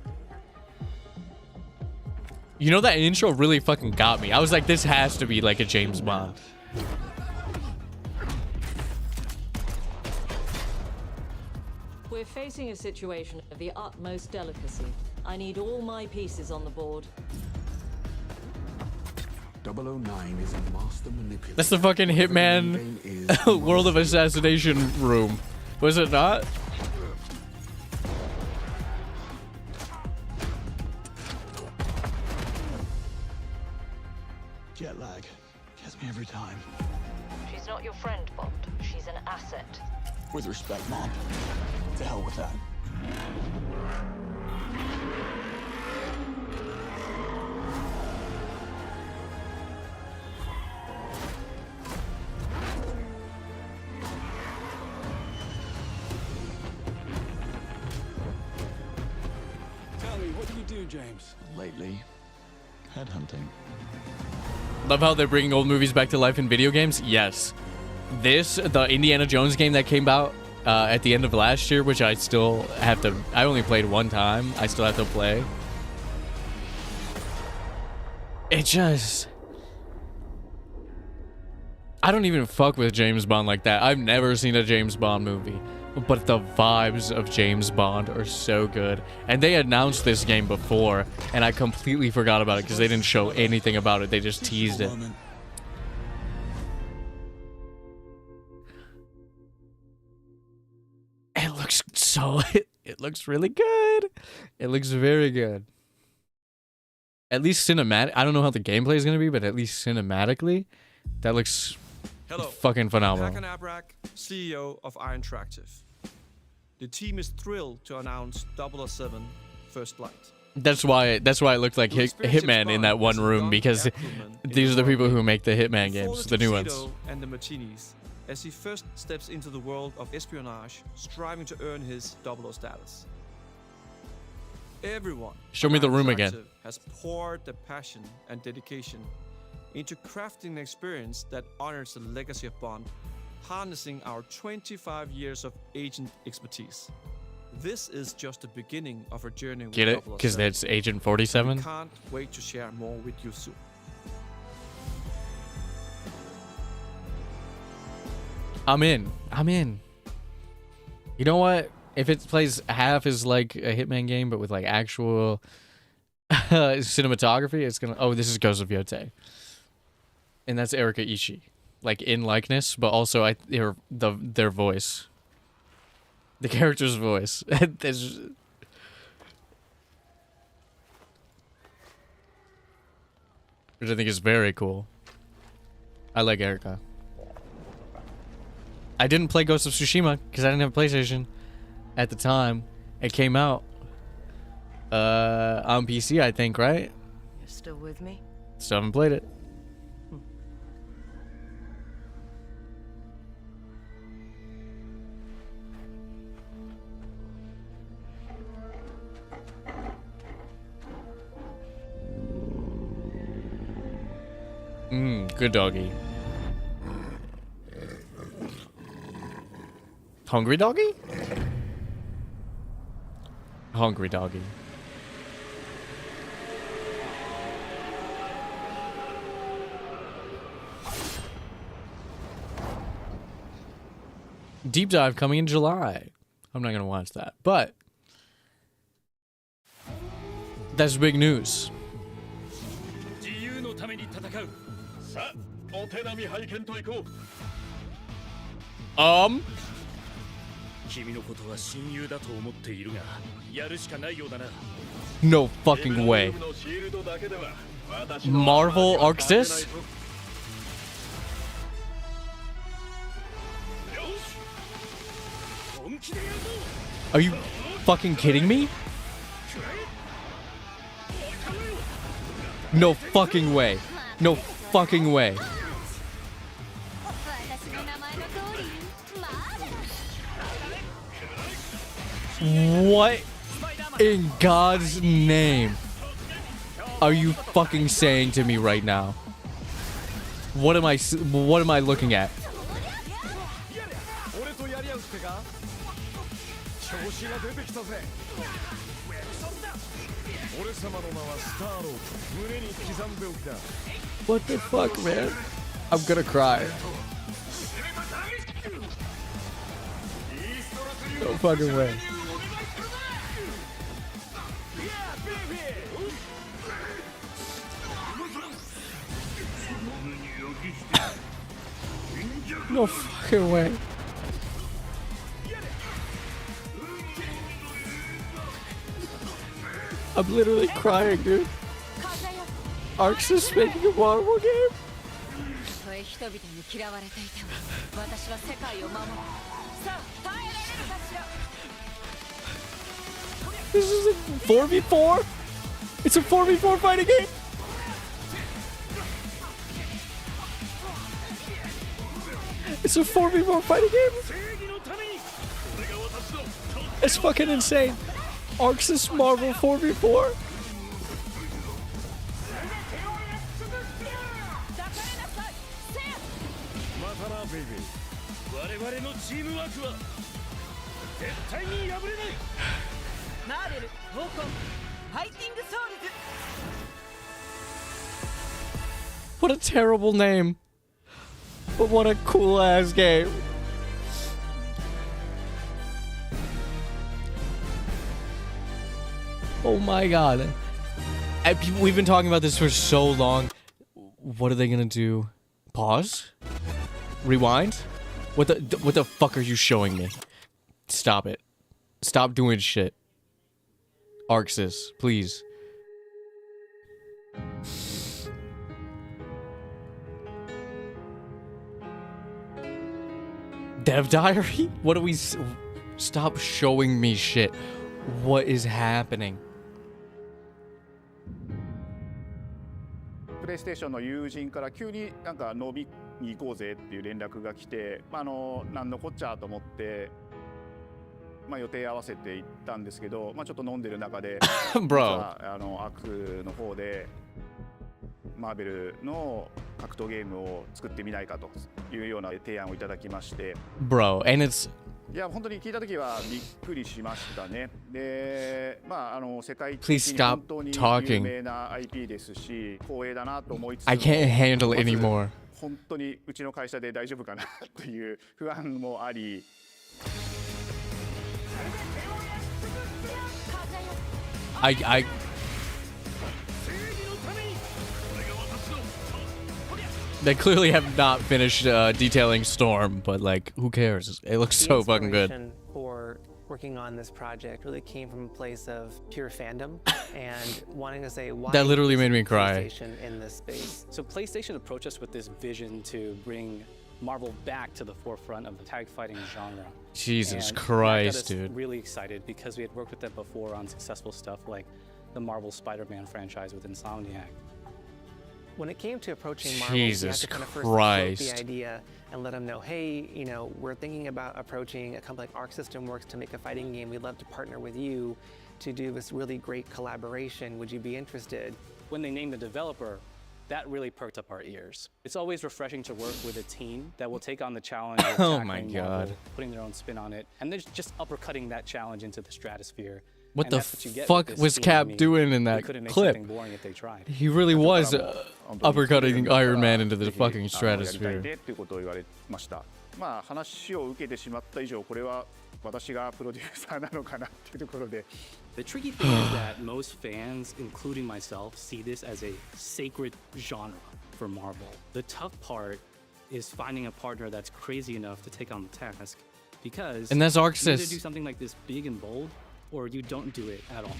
You know, that intro really fucking got me. I was like, this has to be like a James Bond. We're facing a situation of the utmost delicacy. I need all my pieces on the board. 009 is a master manipulator. That's the fucking Hitman World of Assassination room. Was it not? Jet lag. Gets me every time. She's not your friend, Bond. She's an asset. With respect, Mom. To hell with that. Tell me, what do you do, James? Lately, headhunting. Love how they're bringing old movies back to life in video games. Yes. The Indiana Jones game that came out at the end of last year, which I still have to... I only played one time. I still have to play. It just... I don't even fuck with James Bond like that. I've never seen a James Bond movie. But the vibes of James Bond are so good. And they announced this game before, and I completely forgot about it because they didn't show anything about it. They just teased it. It looks so... It looks really good. It looks very good. At least cinematic... I don't know how the gameplay is going to be, but at least cinematically, that looks fucking phenomenal. Hakan Abrak, CEO of Iron Interactive. The team is thrilled to announce 007 First Light. That's why it looked like Hitman in that one room, because these are the people who make the Hitman games, the new ones. And the martinis, as he first steps into the world of espionage, striving to earn his 00 status. Everyone Show me the room again. has poured their passion and dedication into crafting an experience that honors the legacy of Bond, harnessing our 25 years of agent expertise. This is just the beginning of our journey with Get it? 007. Because that's Agent 47? We can't wait to share more with you soon. I'm in. You know what? If it plays half as like a Hitman game, but with like actual cinematography, it's gonna... Oh, this is Ghost of Yotei. And that's Erika Ishii. Like in likeness, but also their voice. The character's voice. which I think is very cool. I like Erica. I didn't play Ghost of Tsushima because I didn't have a PlayStation at the time it came out. On PC, I think, right? You're still with me? Still haven't played it. Good doggy. Hungry doggy? Hungry doggy. Deep Dive coming in July. I'm not gonna watch that, but that's big news. No fucking way. Marvel Arxis? Are you fucking kidding me? No fucking way. No fucking way. What in God's name are you fucking saying to me right now? What am I looking at? What the fuck, man? I'm gonna cry. No fucking way. No fucking way. I'm literally crying, dude. Arxis making a Marvel game? This is a 4v4? It's a 4v4 fighting game? It's a 4v4 fighting game? It's fucking insane. Arxis Marvel 4v4? What a terrible name. But what a cool ass game. Oh my god. We've been talking about this for so long. What are they gonna do? Pause? Rewind? What the fuck are you showing me? Stop it. Stop doing shit. Arxis, please. Dev Diary? What do we... Stop showing me shit. What is happening? プレイステーションの友人から急になんか飲みに行こうぜっていう連絡が来て、なんのこっちゃと思って、予定合わせて行ったんですけど、ちょっと飲んでる中で、Bro. アクの方でマーベルの格闘ゲームを作ってみないかというような提案をいただきまして。Bro, and it's... いや本当に聞いた時はびっくりしましたね。で、世界的に本当に有名な IP ですし、光栄だなと思いつつ、I can't handle anymore. 本当にうちの会社で大丈夫かなという不安もあり。They clearly have not finished detailing Storm, but like, who cares? It looks so fucking good. For working on this project really came from a place of pure fandom and wanting to say why That literally made me cry. PlayStation in this space. So PlayStation approached us with this vision to bring Marvel back to the forefront of the tag fighting genre. Jesus And Christ, that got us dude. really excited because we had worked with them before on successful stuff like the Marvel Spider-Man franchise with Insomniac. When it came to approaching Marvel, Jesus we had to kind of first Christ. float the idea and let them know, hey, you know, we're thinking about approaching a company like Arc System Works to make a fighting game. We'd love to partner with you to do this really great collaboration. Would you be interested? When they named the developer, that really perked up our ears. It's always refreshing to work with a team that will take on the challenge of Oh my tackling God. Marvel, putting their own spin on it, and they're just uppercutting that challenge into the stratosphere. What And the that's you get fuck with this was team. Cap I mean, doing in they that couldn't make clip? something boring if they tried. He really was uppercutting Iron Man into the fucking やりたい stratosphere. ねっていうことを言われました。まあ話を受けてしまった以上、これは私がプロデューサーなのかなっていうところで。 The tricky thing is that most fans, including myself, see this as a sacred genre for Marvel. The tough part is finding a partner that's crazy enough to take on the task, because And that's you ArcSys. either do something like this big and bold, or you don't do it at all.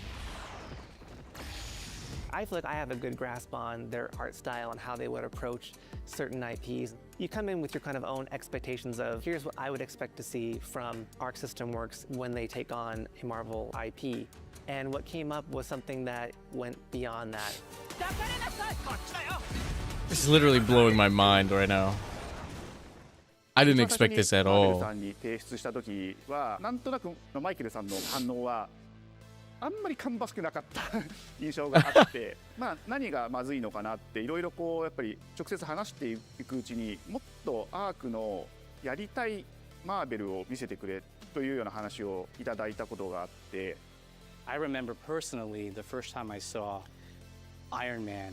I feel like I have a good grasp on their art style and how they would approach certain IPs. You come in with your kind of own expectations of, here's what I would expect to see from Arc System Works when they take on a Marvel IP. And what came up was something that went beyond that. This is literally blowing my mind right now. I didn't expect this at マーベル all. さんに提出した時は、なんとなくマイケルさんの反応はあんまり芳しくなかった印象があって、まあ何がまずいのかなっていろいろこうやっぱり直接話していくうちに、もっとアークのやりたいマーベルを見せてくれというような話をいただいたことがあって。 I remember personally the first time I saw Iron Man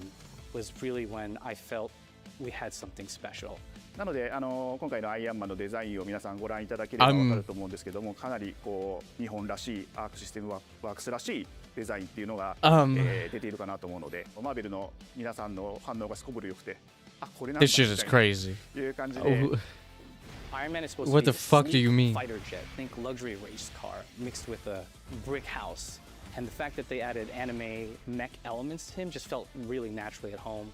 was really when I felt we had something special. なので今回のアイアンマンのデザインを皆さんご覧いただければ分かると思うんですけども、かなりこう日本らしいアークシステムワークスらしいデザインっていうのが、出ているかなと思うので、マーベルの皆さんの反応がすこぶる良くて、あ、これなんだ This shit is crazy. いう感じで。 Iron Man is supposed What to be the fuck do you mean? Fighter jet, think luxury race car mixed with a brick house. And the fact that they added anime mech elements to him just felt really naturally at home.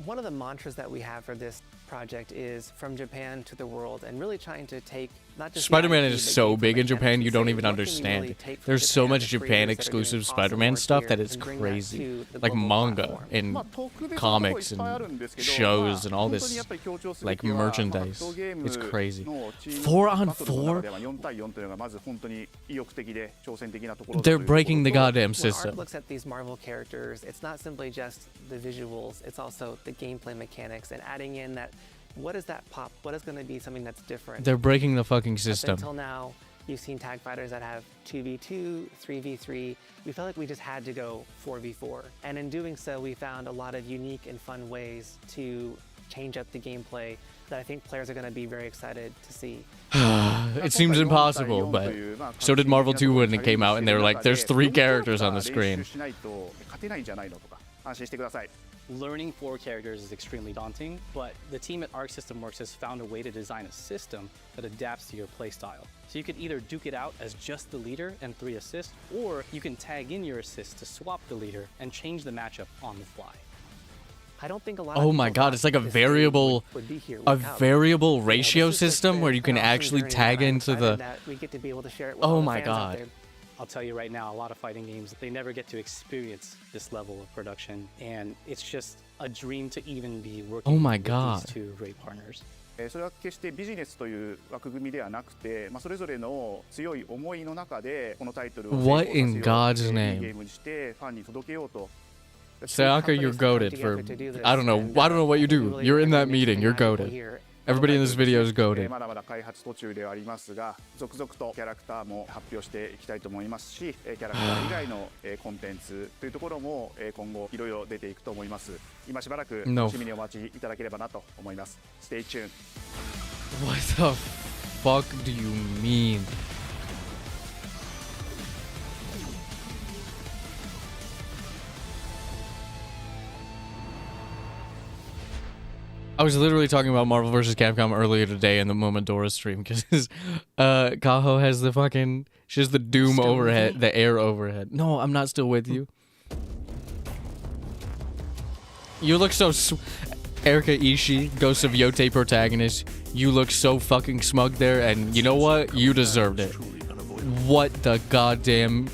One of the mantras that we have for this project is from Japan to the world, and really trying to take not just Spider-Man is so big in Japan, you don't even understand. There's so much Japan exclusive Spider-Man stuff that it's crazy. Like manga and comics and shows and all this like merchandise. It's crazy. 4-on-4? They're breaking the goddamn When Art system. looks at these Marvel characters, it's not simply just the visuals, it's also the gameplay mechanics and adding in that what is that pop? What is going to be something that's different? They're breaking the fucking Up system. until now, you've seen tag fighters that have 2v2, 3v3. We felt like we just had to go 4v4. And in doing so, we found a lot of unique and fun ways to change up the gameplay that I think players are going to be very excited to see. It seems impossible, but so did Marvel 2 when it came out, and they were like, there's 3 characters on the screen. Learning 4 characters is extremely daunting, but the team at Arc System Works has found a way to design a system that adapts to your playstyle. So you could either duke it out as just the leader and 3 assists, or you can tag in your assists to swap the leader and change the matchup on the fly. I don't think a lot of Oh my god, it's like a variable ratio system where you can actually tag into the... we get to be able to share it with Oh all the my fans out god. there. I'll tell you right now, a lot of fighting games, they never get to experience this level of production, and it's just a dream to even be working Oh my with god. these 2 great partners. それは決してビジネスという枠組みではなくて、それぞれの強い思いの中でこのタイトルを成功させよう、 What in God's いい name? ゲームにしてファンに届けようと。 Sayaka, you're goated for... I don't know what you do. You're in that meeting, you're goated. Everybody in this video is goated. まだまだ開発途中ではありますが、続々とキャラクターも発表していきたいと思いますし、キャラクター以外のコンテンツというところも今後いろいろ出ていくと思います。今しばらく楽しみにお待ちいただければなと思います。Stay tuned. What the fuck do you mean? I was literally talking about Marvel vs. Capcom earlier today in the Momodora stream because Kaho has the fucking... She has the Doom Still overhead, with me? the air overhead. No, I'm not still with you. You look so... Erika Ishii, Ghost of Yote protagonist, you look so fucking smug there, and you know what? You deserved it. What the goddamn...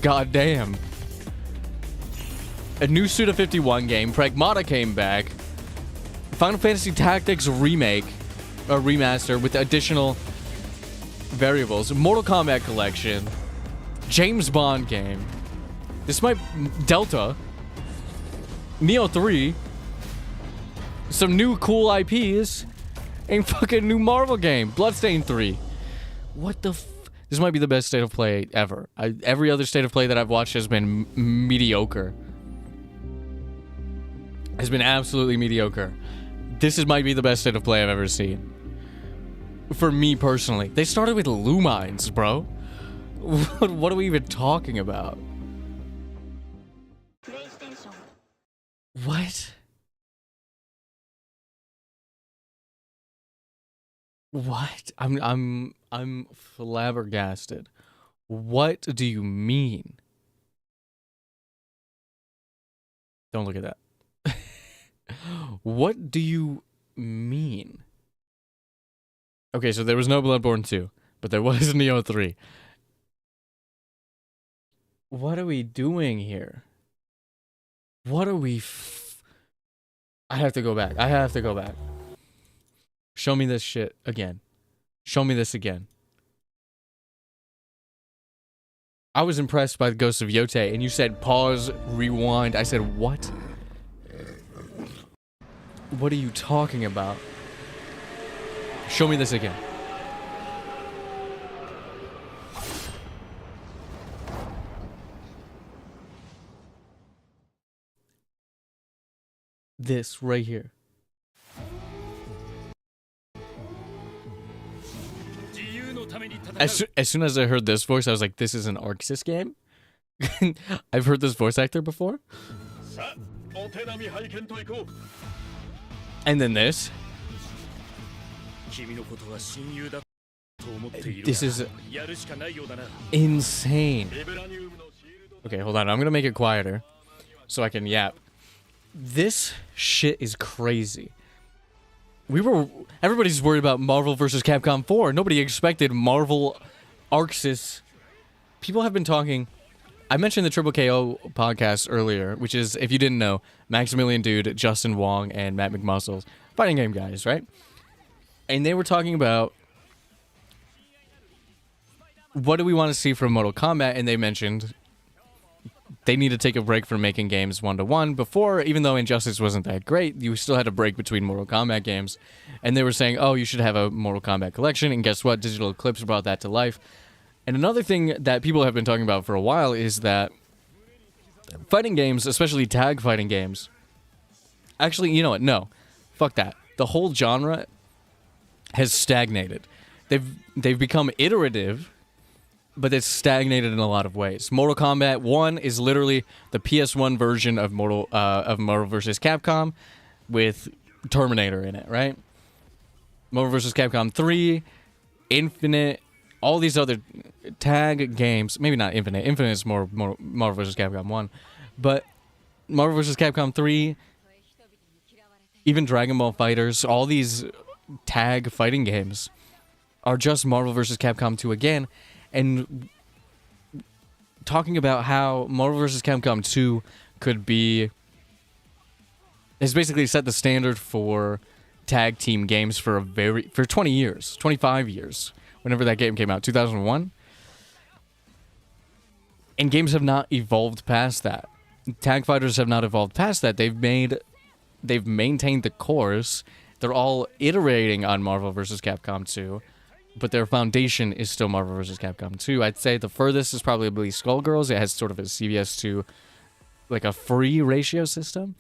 Goddamn. A new Suda 51 game, Pragmata came back. Final Fantasy Tactics remake, a remaster with additional variables. Mortal Kombat collection. James Bond game. This might... Delta. Neo 3. Some new cool IPs. And fucking new Marvel game. Bloodstained 3. What the f... This might be the best state of play ever. Every other state of play that I've watched has been mediocre. Has been absolutely mediocre. This might be the best state of play I've ever seen. For me personally. They started with Lumines, bro. What are we even talking about? What? What? I'm flabbergasted. What do you mean? Don't look at that. What do you mean? Okay, so there was no Bloodborne 2, but there was Neo 3. What are we doing here? What are we I have to go back. I have to go back. Show me this shit again. Show me this again. I was impressed by the Ghost of Yote, and you said pause, rewind. I said, what? What are you talking about? Show me this again. This right here. As soon as I heard this voice, I was like, this is an Arxis game? I've heard this voice actor before. And then this. This is insane. Okay, hold on. I'm gonna make it quieter so I can yap. This shit is crazy. Everybody's worried about Marvel vs. Capcom 4. Nobody expected Marvel Arxis. People have been talking. I mentioned the Triple KO podcast earlier, which is, if you didn't know, Maximilian Dude, Justin Wong, and Matt McMuscles, fighting game guys, right? And they were talking about what do we want to see from Mortal Kombat, and they mentioned they need to take a break from making games one-to-one. Before, even though Injustice wasn't that great, you still had a break between Mortal Kombat games. And they were saying, oh, you should have a Mortal Kombat collection. And guess what? Digital Eclipse brought that to life. And another thing that people have been talking about for a while is that fighting games, especially tag fighting games... Actually, you know what? No. Fuck that. The whole genre has stagnated. They've become iterative, but it's stagnated in a lot of ways. Mortal Kombat 1 is literally the PS1 version of Marvel vs. Capcom with Terminator in it, right? Marvel vs. Capcom 3, Infinite, all these other tag games. Maybe not Infinite. Infinite is more Marvel vs. Capcom 1. But Marvel vs. Capcom 3, even Dragon Ball FighterZ, all these tag fighting games are just Marvel vs. Capcom 2 again. And talking about how Marvel vs. Capcom 2 could be... has basically set the standard for tag team games for 20 years, 25 years, whenever that game came out, 2001. And games have not evolved past that. Tag fighters have not evolved past that. They've maintained the course. They're all iterating on Marvel vs. Capcom 2. But their foundation is still Marvel vs. Capcom 2. I'd say the furthest is probably Skullgirls. It has sort of a CVS to like a free ratio system.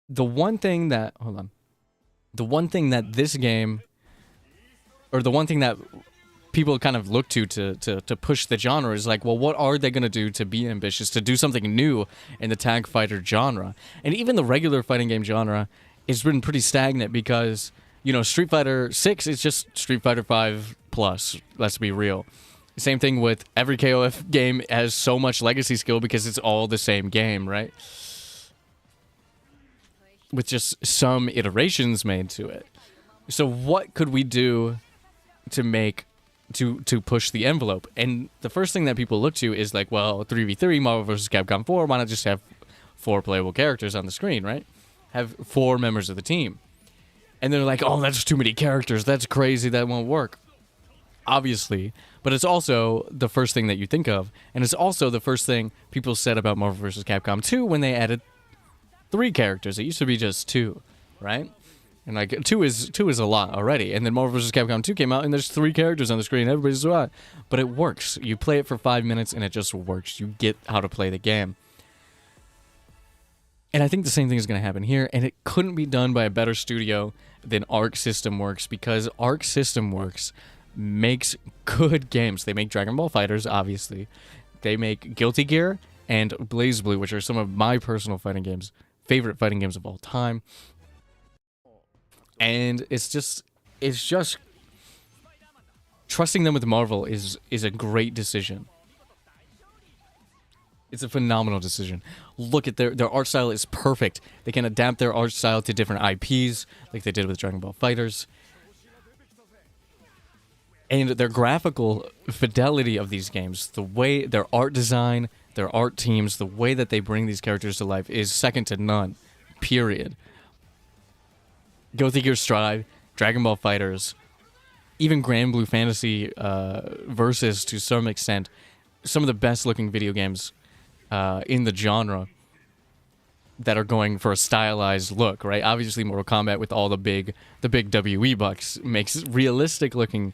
The one thing that this game, or the one thing that people kind of look to push the genre is like, well, what are they going to do to be ambitious, to do something new in the tag fighter genre? And even the regular fighting game genre it's been pretty stagnant because, you know, Street Fighter 6 is just Street Fighter 5 plus. Let's be real. Same thing with every KOF game has so much legacy skill because it's all the same game, right? With just some iterations made to it. So what could we do to make to push the envelope? And the first thing that people look to is like, well, 3v3 Marvel vs. Capcom 4, why not just have 4 playable characters on the screen, right? Have 4 members of the team. And they're like, oh, that's too many characters. That's crazy. That won't work. Obviously. But it's also the first thing that you think of. And it's also the first thing people said about Marvel vs. Capcom 2 when they added 3 characters. It used to be just 2, right? And like 2 is a lot already. And then Marvel vs. Capcom 2 came out and there's 3 characters on the screen. Everybody's what? But it works. You play it for 5 minutes and it just works. You get how to play the game. And I think the same thing is going to happen here, and it couldn't be done by a better studio than Arc System Works, because Arc System Works makes good games. They make Dragon Ball FighterZ, obviously. They make Guilty Gear and BlazBlue, which are some of my personal fighting games, favorite fighting games of all time. And it's just trusting them with Marvel is a great decision. It's a phenomenal decision. Look at their art style is perfect. They can adapt their art style to different IPs, like they did with Dragon Ball FighterZ. And their graphical fidelity of these games, the way their art design, their art teams, the way that they bring these characters to life is second to none. Period. Guilty Gear Strive, Dragon Ball FighterZ, even Grand Blue Fantasy Versus to some extent, some of the best looking video games in the genre that are going for a stylized look, right? Obviously, Mortal Kombat with all the big WE bucks makes realistic looking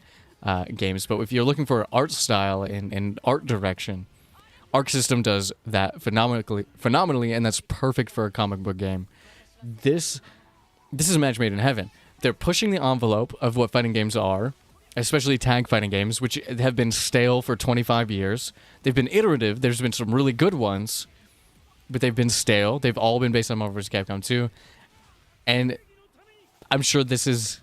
games, but if you're looking for art style and art direction, Arc System does that phenomenally, and that's perfect for a comic book game. This is a match made in heaven. They're pushing the envelope of what fighting games are, especially tag fighting games, which have been stale for 25 years. They've been iterative. There's been some really good ones, but they've been stale. They've all been based on Marvel vs. Capcom 2. And I'm sure there's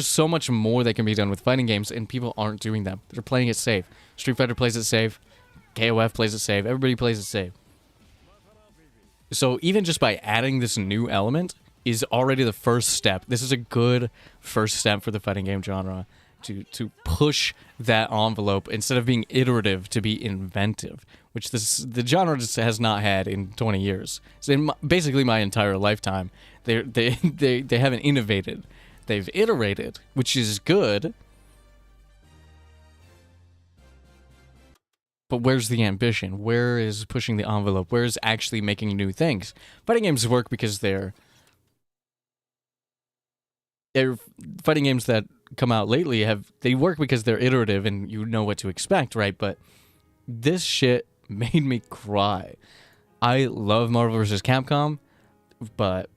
so much more that can be done with fighting games, and people aren't doing that. They're playing it safe. Street Fighter plays it safe. KOF plays it safe. Everybody plays it safe. So even just by adding this new element is already the first step. This is a good first step for the fighting game genre to push that envelope instead of being iterative to be inventive, which the genre just has not had in 20 years. So in basically my entire lifetime, they haven't innovated. They've iterated, which is good. But where's the ambition? Where is pushing the envelope? Where is actually making new things? Fighting games work because they're fighting games that come out lately they work because they're iterative and you know what to expect, right? But this shit made me cry. I love Marvel vs. Capcom, but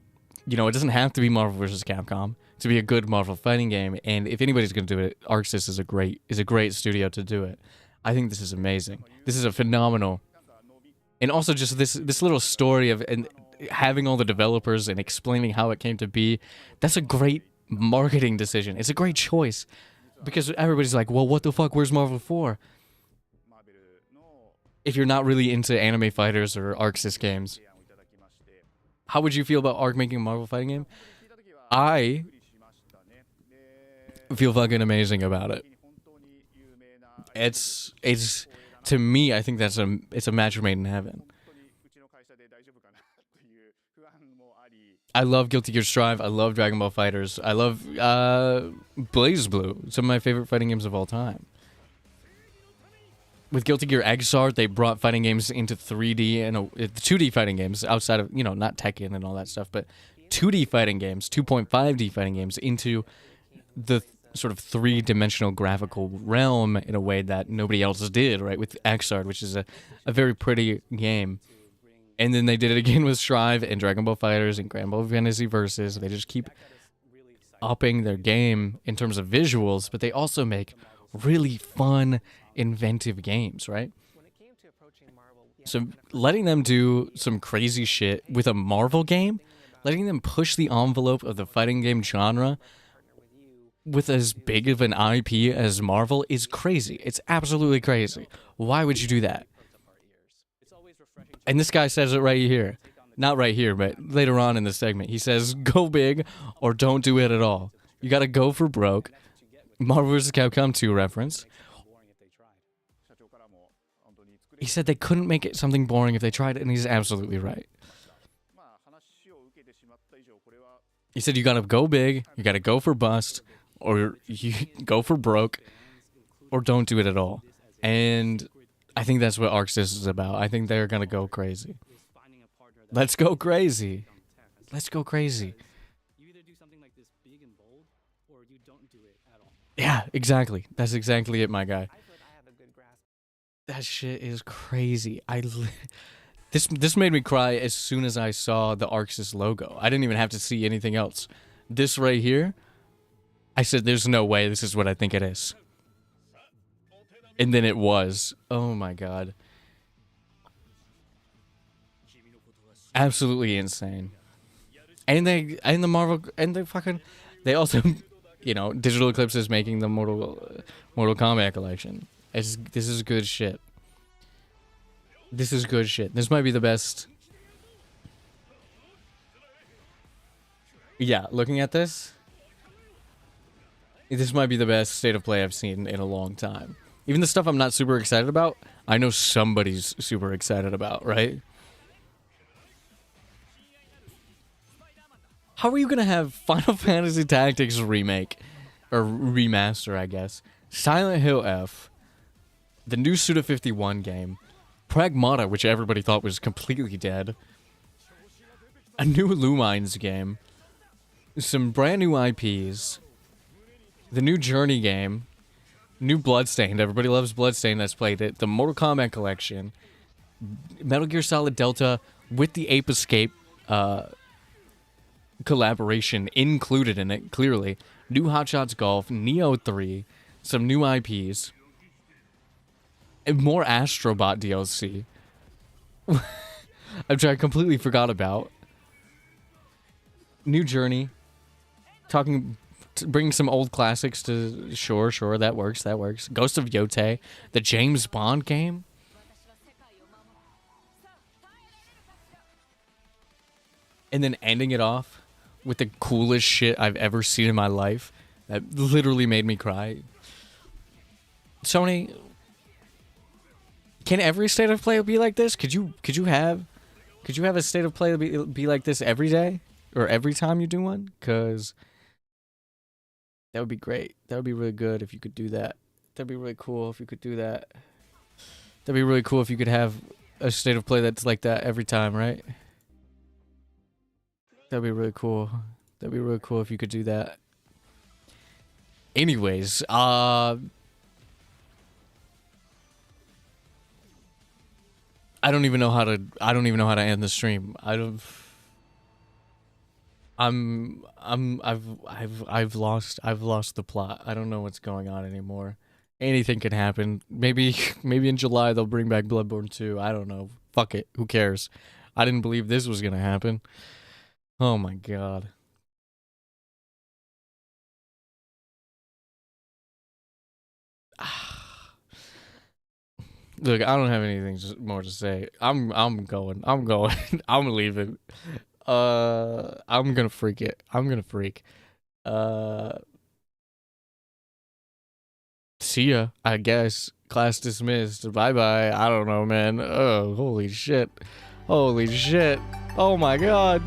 you know, it doesn't have to be Marvel vs. Capcom to be a good Marvel fighting game. And if anybody's going to do it, Arc Sys is a great studio to do it. I think this is amazing. This is a phenomenal, and also just this little story of and having all the developers and explaining how it came to be. That's a great marketing decision. It's a great choice because everybody's like, well, what the fuck? Where's Marvel 4? If you're not really into anime fighters or Arc Sys games, how would you feel about Arc making a Marvel fighting game? I feel fucking amazing about it. It's to me, I think it's a match made in heaven. I love Guilty Gear Strive. I love Dragon Ball FighterZ. I love BlazBlue. Some of my favorite fighting games of all time. With Guilty Gear XR, they brought fighting games into 3D and 2D fighting games outside of, not Tekken and all that stuff, but 2D fighting games, 2.5D fighting games into the sort of three-dimensional graphical realm in a way that nobody else did, right? With XR, which is a very pretty game. And then they did it again with Strive and Dragon Ball FighterZ and Grand Ball Fantasy Versus. They just keep upping their game in terms of visuals, but they also make really fun, inventive games, right? So letting them do some crazy shit with a Marvel game, letting them push the envelope of the fighting game genre with as big of an IP as Marvel is crazy. It's absolutely crazy. Why would you do that? And this guy says it right here. Not right here, but later on in the segment. He says, go big or don't do it at all. You gotta go for broke. Marvel vs. Capcom 2 reference. He said they couldn't make it something boring if they tried it, and he's absolutely right. He said you gotta go big, you gotta go for bust, or you go for broke, or don't do it at all. And I think that's what Arc Sys is about. I think they're gonna go crazy. Let's go crazy. Let's go crazy. Yeah, exactly. That's exactly it, my guy. That shit is crazy. This made me cry as soon as I saw the Arc Sys logo. I didn't even have to see anything else. This right here, I said, there's no way this is what I think it is. And then it was. Oh my god. Absolutely insane. And the Marvel, and they also, you know, Digital Eclipse is making the Mortal Kombat collection. This is good shit. This is good shit. This might be the best. Yeah, looking at this might be the best state of play I've seen in a long time. Even the stuff I'm not super excited about, I know somebody's super excited about, right? How are you gonna have Final Fantasy Tactics remake, or remaster, I guess, Silent Hill F, the new Suda51 game, Pragmata, which everybody thought was completely dead, a new Lumines game, some brand new IPs, the new Journey game, new Bloodstained, everybody loves Bloodstained that's played it, the Mortal Kombat collection, Metal Gear Solid Delta with the Ape Escape collaboration included in it, clearly, new Hot Shots Golf, Neo 3, some new IPs, and more Astrobot DLC, which I completely forgot about. New Journey, bringing some old classics to sure, that works. Ghost of Yote, the James Bond game. And then ending it off with the coolest shit I've ever seen in my life. That literally made me cry. Sony, can every state of play be like this? Could you have a state of play be like this every day or every time you do one? Cause that would be great. That would be really good if you could do that. That'd be really cool if you could do that. That'd be really cool if you could have a state of play that's like that every time, right? That'd be really cool. That'd be really cool if you could do that. Anyways, I don't even know how to end the stream. I've lost the plot. I don't know what's going on anymore. Anything can happen. Maybe in July they'll bring back Bloodborne 2. I don't know. Fuck it. Who cares? I didn't believe this was gonna happen. Oh my god. Look, I don't have anything more to say. I'm going. I'm leaving. I'm gonna freak it. I'm gonna freak. See ya, I guess. Class dismissed. Bye-bye. I don't know, man. Oh, holy shit. Holy shit. Oh my god.